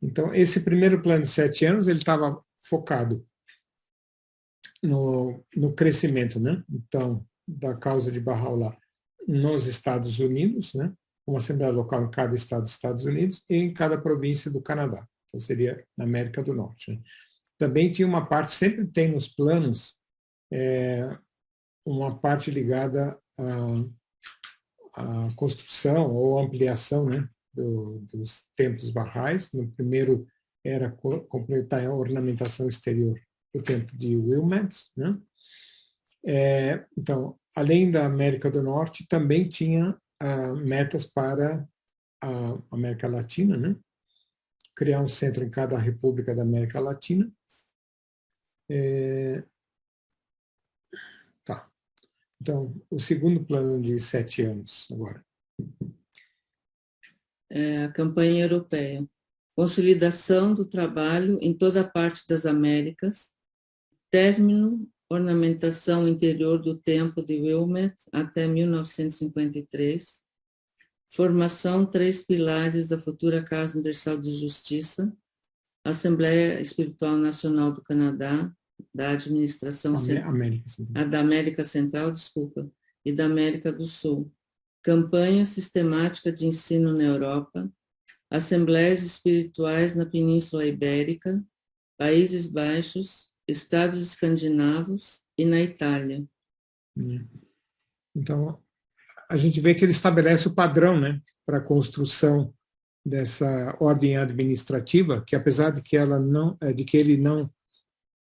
Então, esse primeiro plano de 7 anos, ele estava focado no crescimento, né? Então, da causa de Bahá'u'lláh nos Estados Unidos, né? Uma assembleia local em cada estado dos Estados Unidos e em cada província do Canadá. Então, seria na América do Norte, né? Também tinha uma parte, sempre tem nos planos, uma parte ligada à construção ou ampliação, né, dos templos barrais. No primeiro era completar a ornamentação exterior do templo de Wilmette, né? Então, além da América do Norte, também tinha metas para a América Latina, né? Criar um centro em cada república da América Latina. Tá. Então, o segundo plano de 7 anos agora. A campanha europeia. Consolidação do trabalho em toda a parte das Américas. Término, ornamentação interior do Templo de Wilmette até 1953. Formação 3 pilares da futura Casa Universal de Justiça. Assembleia Espiritual Nacional do Canadá, da Administração da América Central, e da América do Sul. Campanha sistemática de ensino na Europa, assembleias espirituais na Península Ibérica, Países Baixos, Estados escandinavos e na Itália. Então, a gente vê que ele estabelece o padrão, né, para a construção dessa ordem administrativa, que apesar de que ele não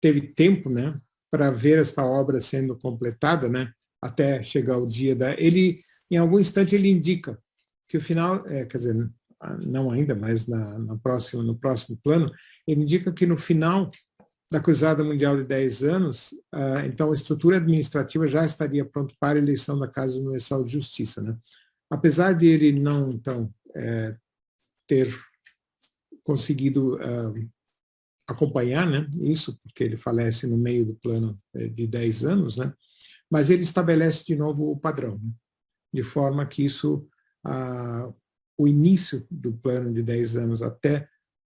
teve tempo, né, para ver esta obra sendo completada, né, até chegar o dia ele, em algum instante, ele indica que o final, quer dizer, não ainda, mas no próximo plano, ele indica que no final da Cruzada Mundial de 10 anos, então a estrutura administrativa já estaria pronta para a eleição da Casa Universal de Justiça, né. Apesar de ele não, então, ter conseguido acompanhar, né, isso, porque ele falece no meio do plano de 10 anos, né, mas ele estabelece de novo o padrão, né, de forma que isso, o início do plano de 10 anos até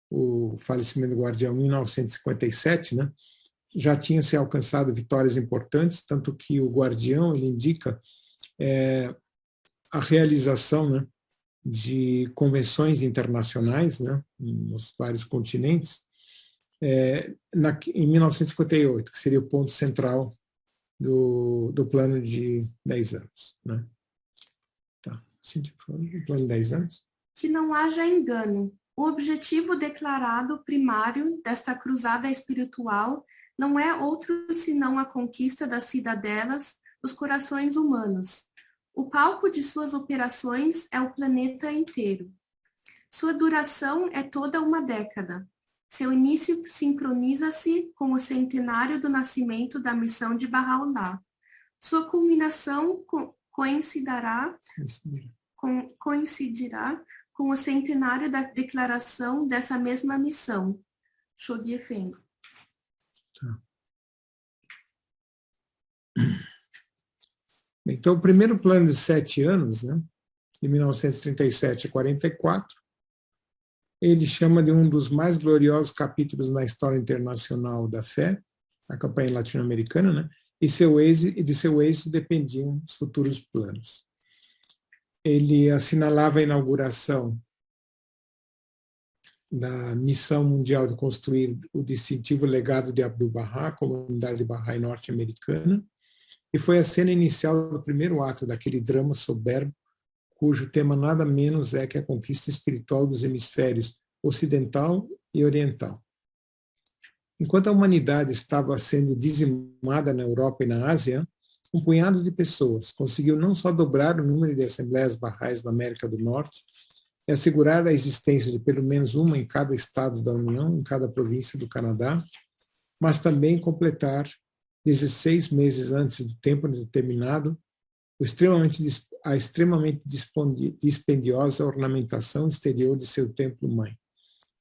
o falecimento do guardião em 1957, né, já tinham se alcançado vitórias importantes, tanto que o guardião ele indica a realização, né, de convenções internacionais, né, nos vários continentes, em 1958, que seria o ponto central do plano de 10 anos. Né. Tá. o plano de 10 anos? Que não haja engano. O objetivo declarado primário desta cruzada espiritual não é outro senão a conquista das cidadelas dos corações humanos. O palco de suas operações é o planeta inteiro. Sua duração é toda uma década. Seu início sincroniza-se com o centenário do nascimento da missão de Bahá'u'lláh. Sua culminação coincidirá com o centenário da declaração dessa mesma missão. Shoghi Effendi. Tá. Então, o primeiro plano de 7 anos, né, de 1937 a 44, ele chama de um dos mais gloriosos capítulos na história internacional da fé, a campanha latino-americana, né, e de seu êxito dependiam os futuros planos. Ele assinalava a inauguração da missão mundial de construir o distintivo legado de Abdu'l-Bahá, comunidade Bahá'í norte-americana, e foi a cena inicial do primeiro ato daquele drama soberbo, cujo tema nada menos é que a conquista espiritual dos hemisférios ocidental e oriental. Enquanto a humanidade estava sendo dizimada na Europa e na Ásia, um punhado de pessoas conseguiu não só dobrar o número de assembleias Bahá'ís na América do Norte e assegurar a existência de pelo menos uma em cada estado da União, em cada província do Canadá, mas também completar 16 meses antes do tempo determinado a extremamente dispendiosa ornamentação exterior de seu templo-mãe,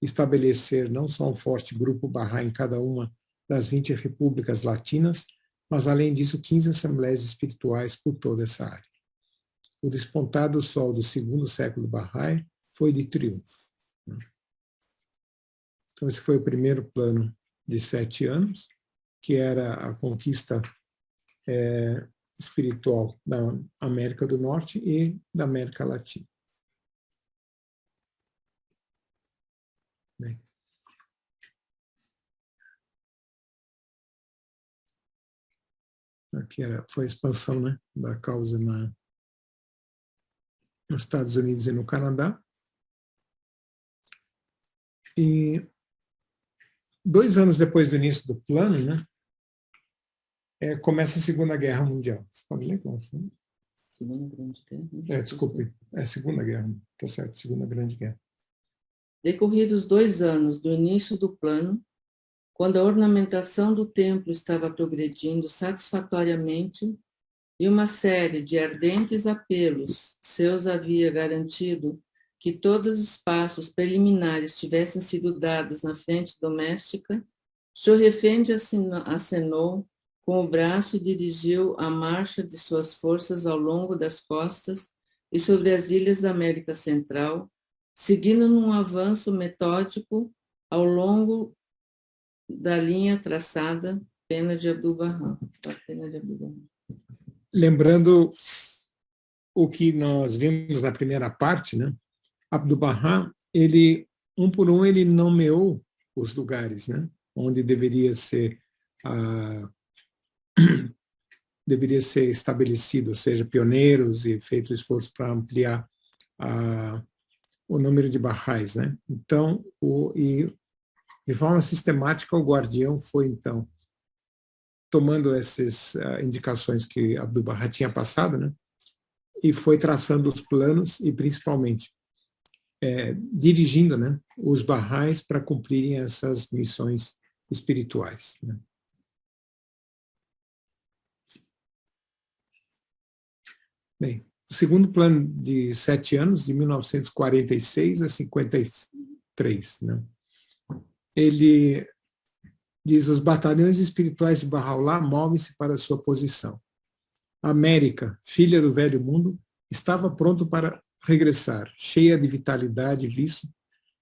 estabelecer não só um forte grupo Bahá'í em cada uma das 20 repúblicas latinas, mas, além disso, 15 assembleias espirituais por toda essa área. O despontar do sol do segundo século Bahá'í foi de triunfo. Então, esse foi o primeiro plano de 7 anos, que era a conquista espiritual da América do Norte e da América Latina. Bem. Aqui foi a expansão, né, da causa nos Estados Unidos e no Canadá. E 2 anos depois do início do plano, né, começa a Segunda Guerra Mundial. Você pode ler como foi? Segunda Grande Guerra? Desculpe, Segunda Guerra, está certo, Segunda Grande Guerra. Decorridos 2 anos do início do plano, quando a ornamentação do templo estava progredindo satisfatoriamente e uma série de ardentes apelos seus havia garantido que todos os passos preliminares tivessem sido dados na frente doméstica, Shoghi Effendi acenou com o braço e dirigiu a marcha de suas forças ao longo das costas e sobre as ilhas da América Central, seguindo num avanço metódico ao longo da linha traçada pena de Abdu'l-Bahá. Lembrando o que nós vimos na primeira parte, né? Abdu'l-Bahá, ele, um por um, ele nomeou os lugares, né, onde deveria ser estabelecido, ou seja, pioneiros, e feito esforço para ampliar o número de Bahá'ís, né? Então, de forma sistemática, o guardião foi, então, tomando essas indicações que Abdu'l-Bahá tinha passado, né, e foi traçando os planos e, principalmente, dirigindo, né, os Bahá'ís para cumprirem essas missões espirituais, né. Bem, o segundo plano de 7 anos, de 1946 a 53, né, ele diz: os batalhões espirituais de Bahá'u'lláh movem-se para sua posição. A América, filha do velho mundo, estava pronto para regressar, cheia de vitalidade e vício,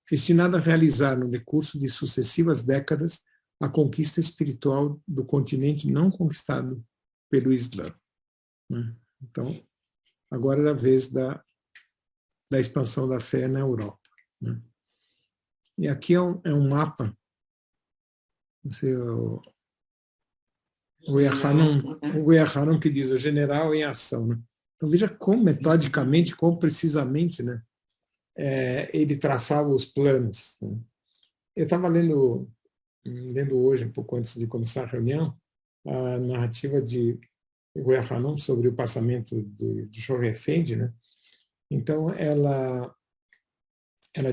destinada a realizar, no decurso de sucessivas décadas, a conquista espiritual do continente não conquistado pelo Islã. Então, agora era a vez da expansão da fé na Europa. E aqui é um mapa, não sei, o Guia Hanum que diz: o general em ação, né? Então, veja como metodicamente, como precisamente, né, ele traçava os planos. Né? Eu estava lendo hoje, um pouco antes de começar a reunião, a narrativa de Rui Hanon sobre o passamento de Shoghi Effendi, né? Então, ela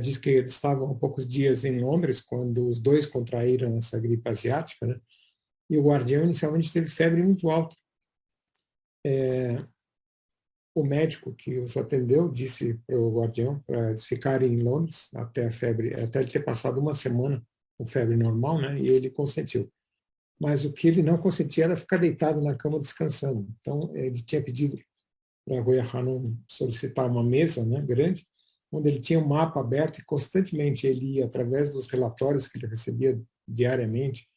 diz que eles estavam há poucos dias em Londres, quando os dois contraíram essa gripe asiática, né? E o guardião inicialmente teve febre muito alta. O médico que os atendeu disse para o guardião para eles ficarem em Londres até ele ter passado uma semana com febre normal, né? E ele consentiu. Mas o que ele não consentia era ficar deitado na cama descansando. Então, ele tinha pedido para Rui Hanon solicitar uma mesa, né, grande, onde ele tinha um mapa aberto e constantemente ele ia, através dos relatórios que ele recebia diariamente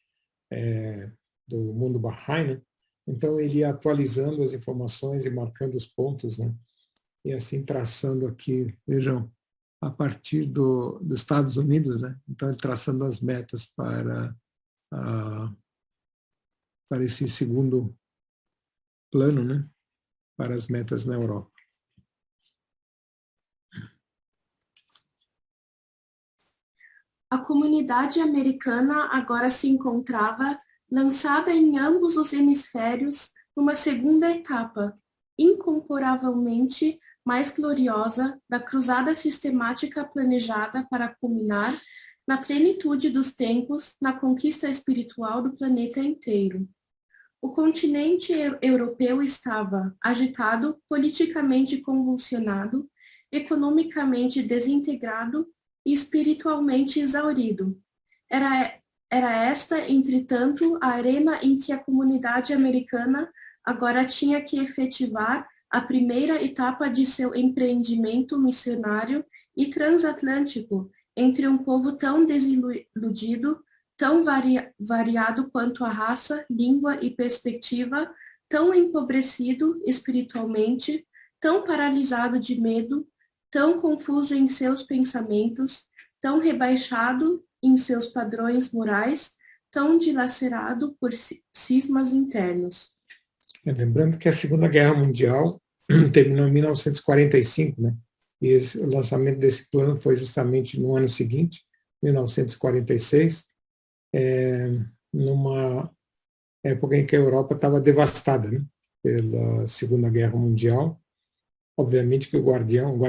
do mundo Bahá'í, né? Então ele ia atualizando as informações e marcando os pontos, né? E assim traçando aqui, vejam, a partir dos Estados Unidos, né? Então ele traçando as metas para esse segundo plano, né? Para as metas na Europa. A comunidade americana agora se encontrava lançada em ambos os hemisférios numa segunda etapa, incomparavelmente mais gloriosa da cruzada sistemática planejada para culminar na plenitude dos tempos na conquista espiritual do planeta inteiro. O continente europeu estava agitado, politicamente convulsionado, economicamente desintegrado e espiritualmente exaurido. Era esta, entretanto, a arena em que a comunidade americana agora tinha que efetivar a primeira etapa de seu empreendimento missionário e transatlântico entre um povo tão desiludido, tão variado quanto a raça, língua e perspectiva, tão empobrecido espiritualmente, tão paralisado de medo, tão confuso em seus pensamentos, tão rebaixado em seus padrões morais, tão dilacerado por cismas internos. Lembrando que a Segunda Guerra Mundial terminou em 1945, né? E o lançamento desse plano foi justamente no ano seguinte, 1946, numa época em que a Europa estava devastada, né? Pela Segunda Guerra Mundial. Obviamente que o Guardião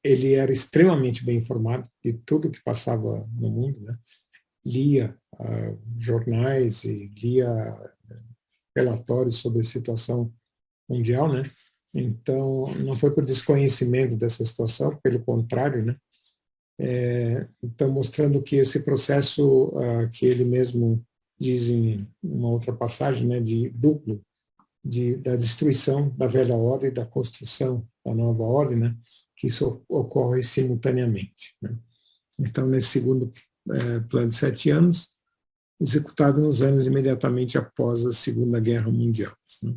ele era extremamente bem informado de tudo que passava no mundo, né? Lia jornais e lia relatórios sobre a situação mundial, né? Então, não foi por desconhecimento dessa situação, pelo contrário, né? Então, mostrando que esse processo que ele mesmo diz em uma outra passagem, né, de duplo, da destruição da velha ordem e da construção da nova ordem, né, que isso ocorre simultaneamente. Né? Então, nesse segundo plano de 7 anos, executado nos anos imediatamente após a Segunda Guerra Mundial. Né?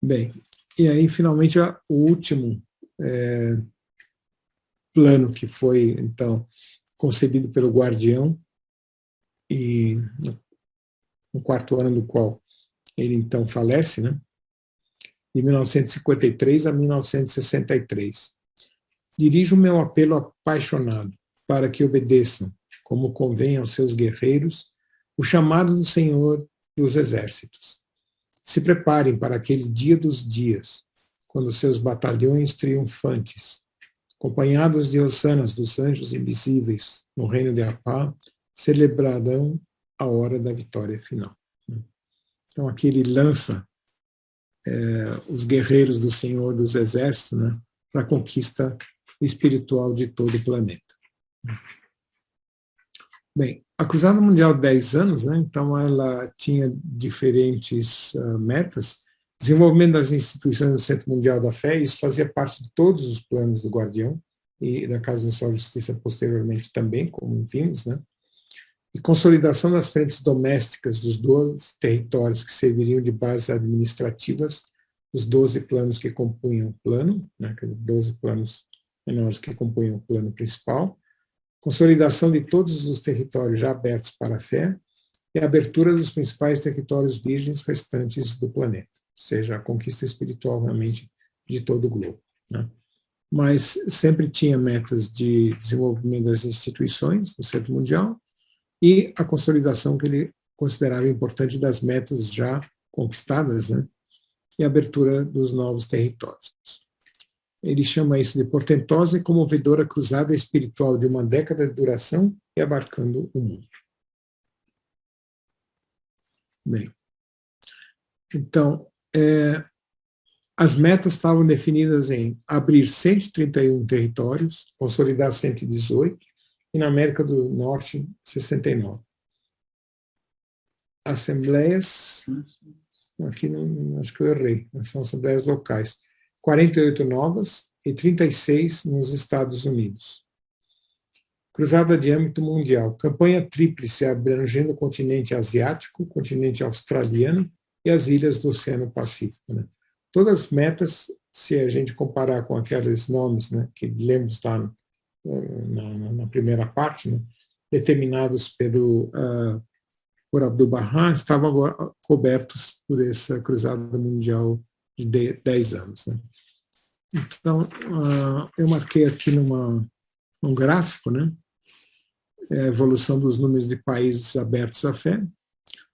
Bem, e aí, finalmente, o último plano que foi, então, concebido pelo Guardião, e no 4º ano do qual ele, então, falece, né? De 1953 a 1963. Dirijo o meu apelo apaixonado para que obedeçam, como convém aos seus guerreiros, o chamado do Senhor dos Exércitos. Se preparem para aquele dia dos dias, quando seus batalhões triunfantes, acompanhados de hossanas dos anjos invisíveis no reino de Apá, celebrarão a hora da vitória final. Então, aqui ele lança os guerreiros do Senhor dos Exércitos, né, para a conquista espiritual de todo o planeta. Bem, a Cruzada Mundial de 10 anos, né, então ela tinha diferentes metas. Desenvolvimento das instituições do Centro Mundial da Fé, isso fazia parte de todos os planos do Guardião e da Casa Nacional de Justiça posteriormente também, como vimos, né? E consolidação das frentes domésticas dos 12 territórios que serviriam de bases administrativas dos 12 planos que compunham o plano, né, 12 planos menores que compunham o plano principal, consolidação de todos os territórios já abertos para a fé e a abertura dos principais territórios virgens restantes do planeta. seja, a conquista espiritual realmente de todo o globo, né? Mas sempre tinha metas de desenvolvimento das instituições do Centro Mundial e a consolidação que ele considerava importante das metas já conquistadas, né? E a abertura dos novos territórios. Ele chama isso de portentosa e comovedora cruzada espiritual de uma década de duração e abarcando o mundo. Bem, então, as metas estavam definidas em abrir 131 territórios, consolidar 118, e na América do Norte, 69. Assembleias, aqui não, acho que eu errei, são assembleias locais, 48 novas e 36 nos Estados Unidos. Cruzada de âmbito mundial, campanha tríplice abrangendo o continente asiático, o continente australiano e as ilhas do Oceano Pacífico, né? Todas as metas, se a gente comparar com aqueles nomes, né, que lemos lá na primeira parte, né, determinados por Abdu'l-Bahá, estavam agora cobertos por essa cruzada mundial de 10 anos. Né? Então, eu marquei aqui num gráfico, né, a evolução dos números de países abertos à fé.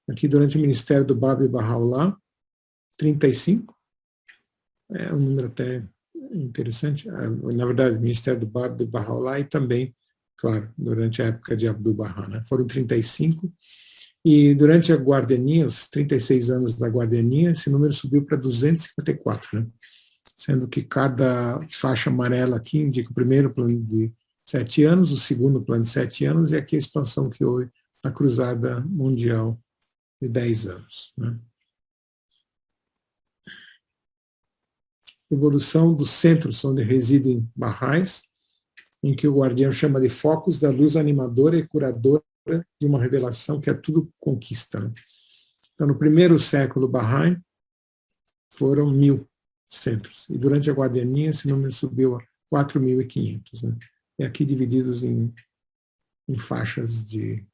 Aqui, durante o ministério do Bab Bahá'u'lláh, 35, é um número até interessante. Na verdade, o ministério do Bab Bahá'u'lláh e também, claro, durante a época de Abdu'l-Bahá, né, foram 35. E durante a guardiania, os 36 anos da guardiania, esse número subiu para 254, né? Sendo que cada faixa amarela aqui indica o primeiro plano de 7 anos, o segundo plano de 7 anos, e aqui a expansão que houve na Cruzada Mundial de 10 anos. Né? Evolução dos centros onde residem Baha'is, em que o guardião chama de focos da luz animadora e curadora de uma revelação que é tudo conquista. Né? Então, no primeiro século Bahá'í, foram 1.000 centros, e durante a guardiania esse número subiu a 4.500, né? E aqui divididos em faixas de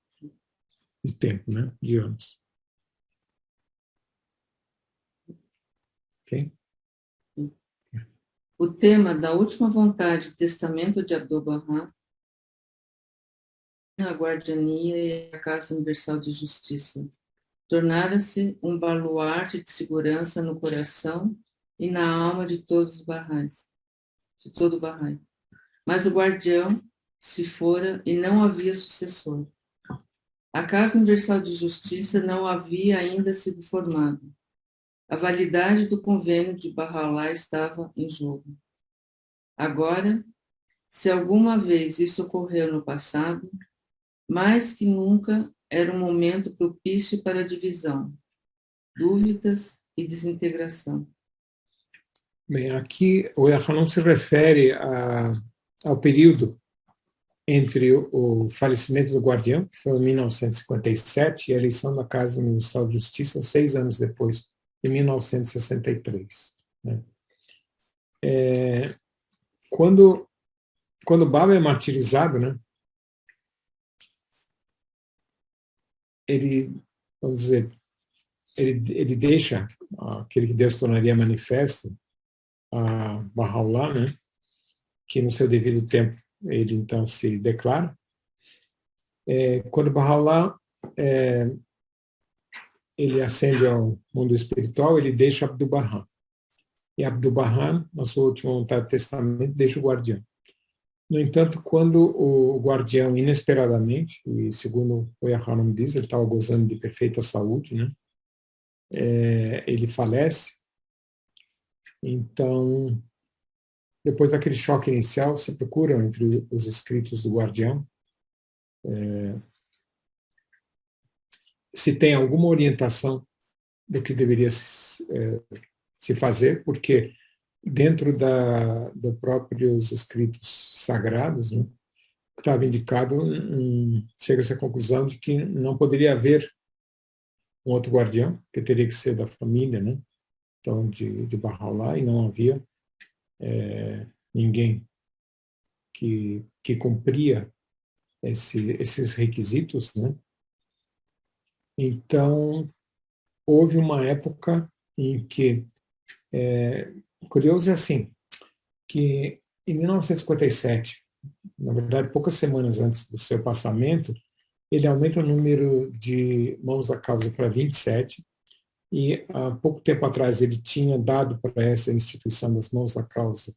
tempo, né? De anos. Ok? O tema da última vontade, testamento de Abdu'l-Bahá, a guardiania e a Casa Universal de Justiça, tornara-se um baluarte de segurança no coração e na alma de todos os Baha'is, de todo o Bahá'í. Mas o guardião se fora e não havia sucessor. A Casa Universal de Justiça não havia ainda sido formada. A validade do convênio de Bahá'u'lláh estava em jogo. Agora, se alguma vez isso ocorreu no passado, mais que nunca era um momento propício para a divisão, dúvidas e desintegração. Bem, aqui o Yahya não se refere ao período entre o falecimento do guardião, que foi em 1957, e a eleição da Casa Universal de Justiça 6 anos depois, em 1963. Né? Quando Baba é martirizado, né, ele, vamos dizer, ele deixa aquele que Deus tornaria manifesto, a Bahá'u'lláh, né, que no seu devido tempo ele então se declara. Quando Bahá'u'lláh ele ascende ao mundo espiritual, ele deixa Abdu'l-Bahá. E Abdu'l-Bahá, na sua última vontade de testamento, deixa o guardião. No entanto, quando o guardião, inesperadamente, e segundo o Yahya diz, ele estava gozando de perfeita saúde, né? Ele falece. Então, depois daquele choque inicial, se procuram entre os escritos do guardião se tem alguma orientação do que deveria se fazer, porque dentro dos próprios escritos sagrados, né, estava indicado, chega-se à conclusão de que não poderia haver um outro guardião, que teria que ser da família, né, então de Bahá'u'lláh, e não havia ninguém que cumpria esses requisitos, né. Então, houve uma época em que, curioso é assim, que em 1957, na verdade, poucas semanas antes do seu passamento, ele aumenta o número de mãos da causa para 27, e há pouco tempo atrás ele tinha dado para essa instituição das mãos da causa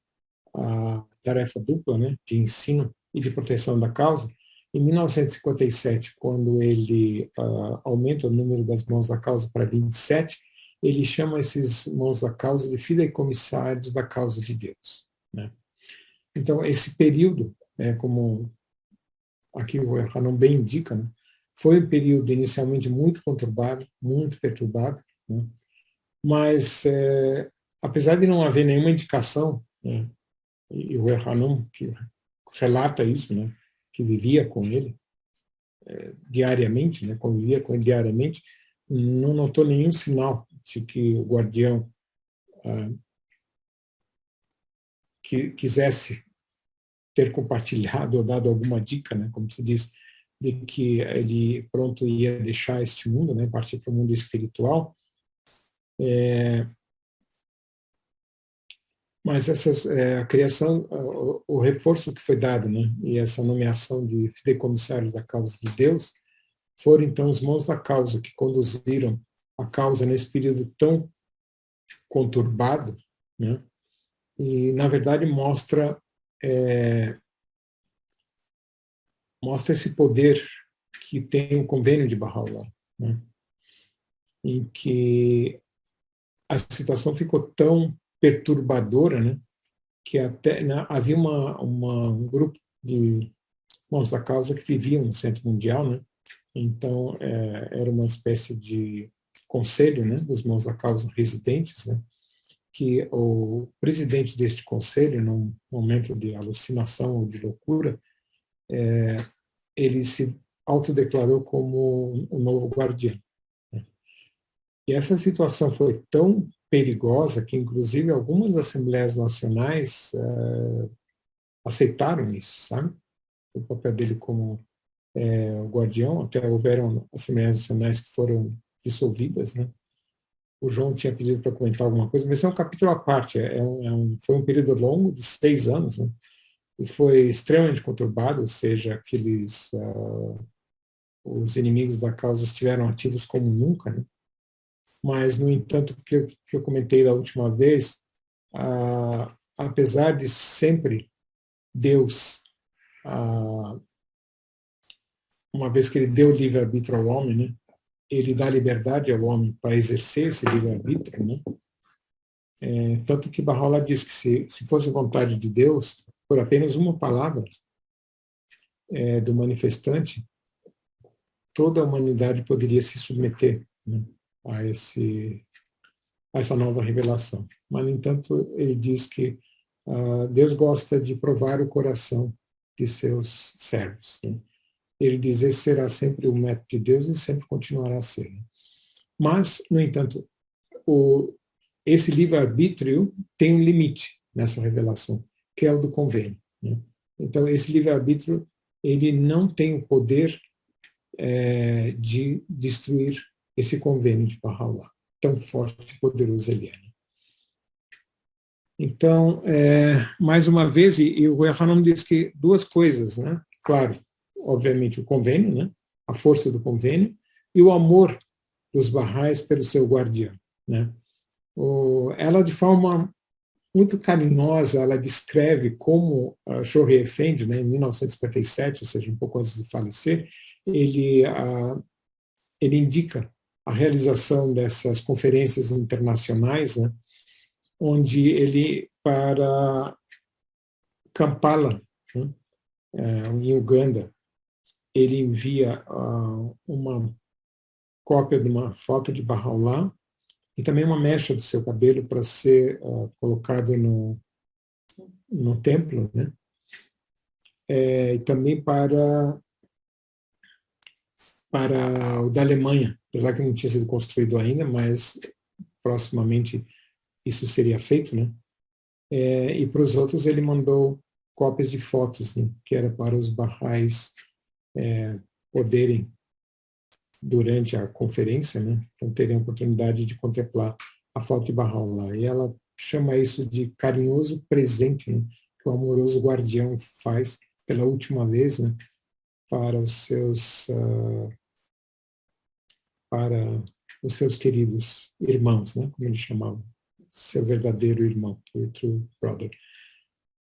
a tarefa dupla, né, de ensino e de proteção da causa. Em 1957, quando ele aumenta o número das mãos da causa para 27, ele chama esses mãos da causa de fideicomissários da causa de Deus, né? Então, esse período, como aqui o Hanon bem indica, né, foi um período inicialmente muito conturbado, muito perturbado, né? Mas, apesar de não haver nenhuma indicação, né, e o Hanon que relata isso, né, que vivia com ele diariamente, né, convivia com ele diariamente, não notou nenhum sinal de que o guardião que quisesse ter compartilhado ou dado alguma dica, né, como se diz, de que ele pronto ia deixar este mundo, né, partir para o mundo espiritual. Mas a criação, o reforço que foi dado, né, e essa nomeação de fideicomissários da causa de Deus, foram então os mãos da causa que conduziram a causa nesse período tão conturbado, né, e na verdade mostra esse poder que tem o convênio de Bahá'u'lláh, né, em que a situação ficou tão perturbadora, né, que até havia um grupo de mãos da causa que viviam no Centro Mundial, né, então era uma espécie de conselho, né, dos mãos da causa residentes, né, que o presidente deste conselho, num momento de alucinação ou de loucura, ele se autodeclarou como o novo guardião. E essa situação foi tão perigosa que, inclusive, algumas assembleias nacionais aceitaram isso, sabe? O papel dele como o guardião. Até houveram assembleias nacionais que foram dissolvidas, né? O João tinha pedido para comentar alguma coisa, mas isso é um capítulo à parte. Foi um período longo, de 6 anos, né? E foi extremamente conturbado, ou seja, os inimigos da causa estiveram ativos como nunca, né? Mas, no entanto, o que eu comentei da última vez, apesar de sempre Deus, uma vez que ele deu livre-arbítrio ao homem, né, ele dá liberdade ao homem para exercer esse livre-arbítrio, né? Tanto que Bahá'u'lláh diz que se fosse vontade de Deus, por apenas uma palavra do manifestante, toda a humanidade poderia se submeter, né, a essa nova revelação. Mas, no entanto, ele diz que Deus gosta de provar o coração de seus servos, né? Ele diz, esse será sempre o método de Deus e sempre continuará a ser. Mas, no entanto, esse livre-arbítrio tem um limite nessa revelação, que é o do convênio, né? Então, esse livre-arbítrio, ele não tem o poder de destruir esse convênio de Bahá'u'lláh, tão forte e poderoso ele é. Então, mais uma vez, e o Hanon diz que duas coisas, né? Claro, obviamente o convênio, né? A força do convênio, e o amor dos Baha'is pelo seu guardião, né? Ela, de forma muito carinhosa, ela descreve como Shoghi Effendi, né, em 1957, ou seja, um pouco antes de falecer, ele indica a realização dessas conferências internacionais, né, onde ele, para Kampala, né, em Uganda, ele envia uma cópia de uma foto de Bahá'u'lláh e também uma mecha do seu cabelo para ser colocado no templo, né? E também para o da Alemanha, apesar que não tinha sido construído ainda, mas proximamente isso seria feito, né? E para os outros ele mandou cópias de fotos, né, que era para os Baha'is poderem, durante a conferência, né, então terem a oportunidade de contemplar a foto de Bahá'u'lláh. E ela chama isso de carinhoso presente, né, que o amoroso guardião faz pela última vez, né, para os seus queridos irmãos, né, como ele chamava, seu verdadeiro irmão, o true brother.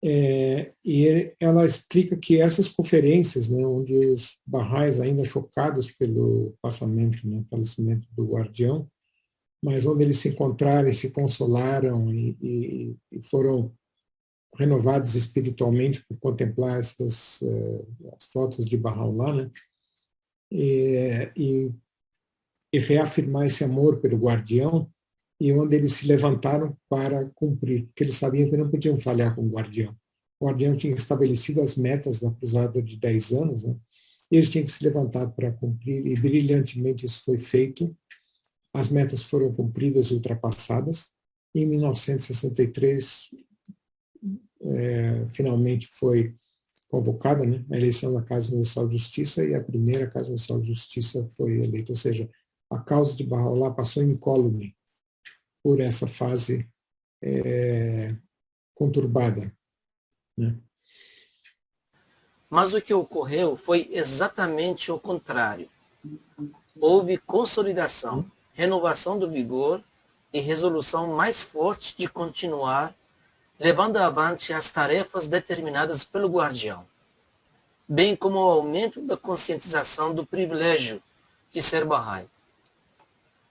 E ela explica que essas conferências, né, onde os Baha'is, ainda chocados pelo falecimento do guardião, mas onde eles se encontraram e se consolaram e foram renovados espiritualmente por contemplar as fotos de Bahá'u'lláh, né, e reafirmar esse amor pelo guardião, e onde eles se levantaram para cumprir, porque eles sabiam que não podiam falhar com o guardião. O guardião tinha estabelecido as metas da cruzada de 10 anos, né? E eles tinham que se levantar para cumprir, e brilhantemente isso foi feito. As metas foram cumpridas e ultrapassadas. Em 1963, finalmente foi convocada, né, a eleição da Casa Universal de Justiça, e a primeira Casa Universal de Justiça foi eleita, ou seja, a causa de Bahá'u'lláh passou incólume por essa fase conturbada, né? Mas o que ocorreu foi exatamente o contrário. Houve consolidação, renovação do vigor e resolução mais forte de continuar levando avante as tarefas determinadas pelo guardião, bem como o aumento da conscientização do privilégio de ser Bahá'í.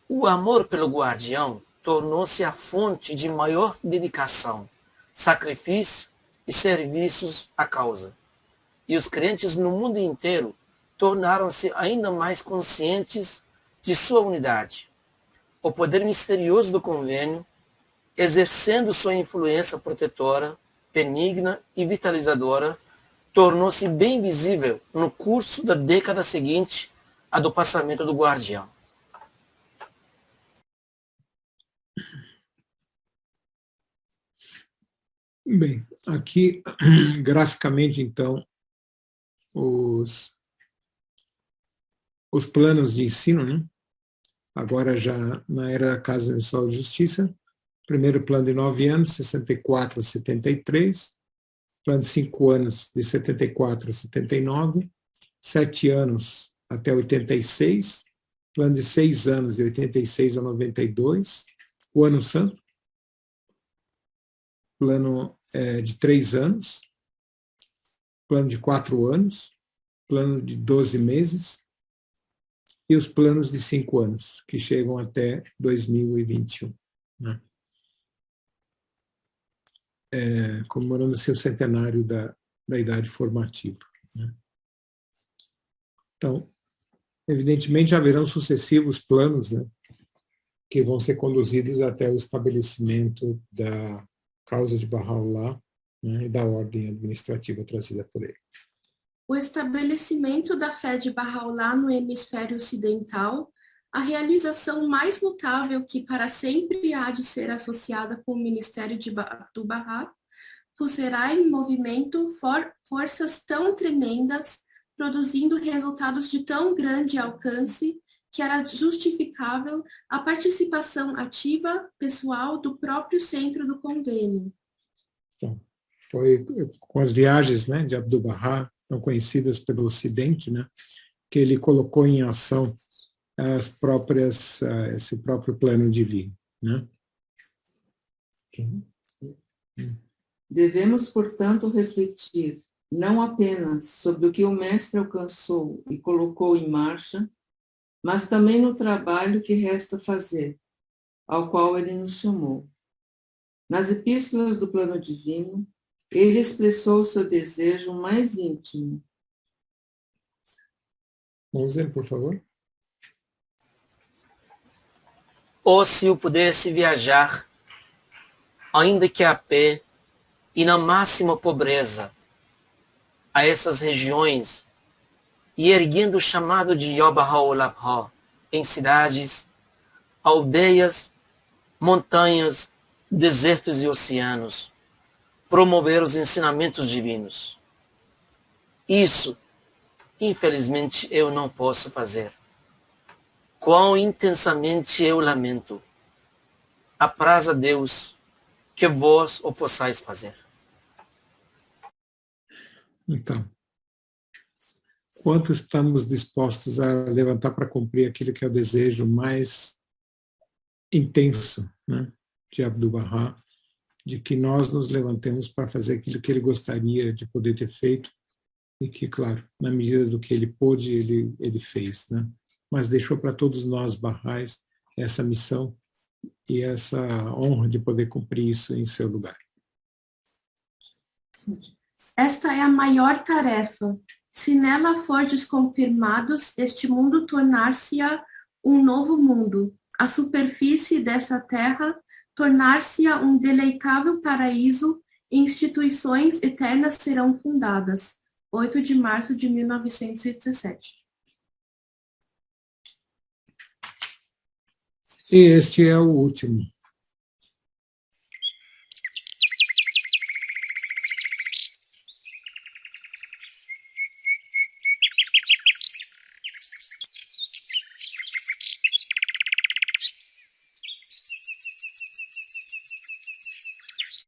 O amor pelo guardião tornou-se a fonte de maior dedicação, sacrifício e serviços à causa. E os crentes no mundo inteiro tornaram-se ainda mais conscientes de sua unidade. O poder misterioso do convênio, exercendo sua influência protetora, benigna e vitalizadora, tornou-se bem visível no curso da década seguinte à do passamento do guardião. Bem, aqui, graficamente, então, os planos de ensino, né? Agora já na era da Casa Universal de Justiça, primeiro plano de 9 anos, 64 a 73, plano de 5 anos, de 74 a 79, 7 anos até 86, plano de 6 anos, de 86 a 92, o Ano Santo, plano de 3 anos, plano de 4 anos, plano de 12 meses, e os planos de 5 anos, que chegam até 2021, né? Comemorando o seu centenário da idade formativa, né? Então, evidentemente, haverão sucessivos planos, né, que vão ser conduzidos até o estabelecimento da causa de Bahá'u'lláh, né, e da ordem administrativa trazida por ele. O estabelecimento da fé de Bahá'u'lláh no hemisfério ocidental, a realização mais notável que para sempre há de ser associada com o ministério do Bahá, puserá em movimento forças tão tremendas, produzindo resultados de tão grande alcance, que era justificável a participação ativa pessoal do próprio centro do convênio. Então, foi com as viagens, né, de Abdu'l-Bahá, tão conhecidas pelo Ocidente, né, que ele colocou em ação esse próprio plano divino, né? Devemos, portanto, refletir não apenas sobre o que o Mestre alcançou e colocou em marcha, mas também no trabalho que resta fazer, ao qual ele nos chamou. Nas epístolas do plano divino, ele expressou seu desejo mais íntimo. Vamos ver, por favor. Ou se eu pudesse viajar, ainda que a pé e na máxima pobreza, a essas regiões, e erguendo o chamado de Yabaha'u'llah em cidades, aldeias, montanhas, desertos e oceanos, promover os ensinamentos divinos. Isso, infelizmente, eu não posso fazer. Quão intensamente eu lamento. apraz a Deus que vós o possais fazer. Então, quanto estamos dispostos a levantar para cumprir aquilo que é o desejo mais intenso, né, de Abdu'l-Bahá, de que nós nos levantemos para fazer aquilo que ele gostaria de poder ter feito e que, claro, na medida do que ele pôde, ele fez, né? Mas deixou para todos nós, Baha'is, essa missão e essa honra de poder cumprir isso em seu lugar. Esta é a maior tarefa. Se nela fordes confirmados, este mundo tornar-se-á um novo mundo. A superfície dessa terra tornar-se-á um deleitável paraíso e instituições eternas serão fundadas. 8 de março de 1917. E este é o último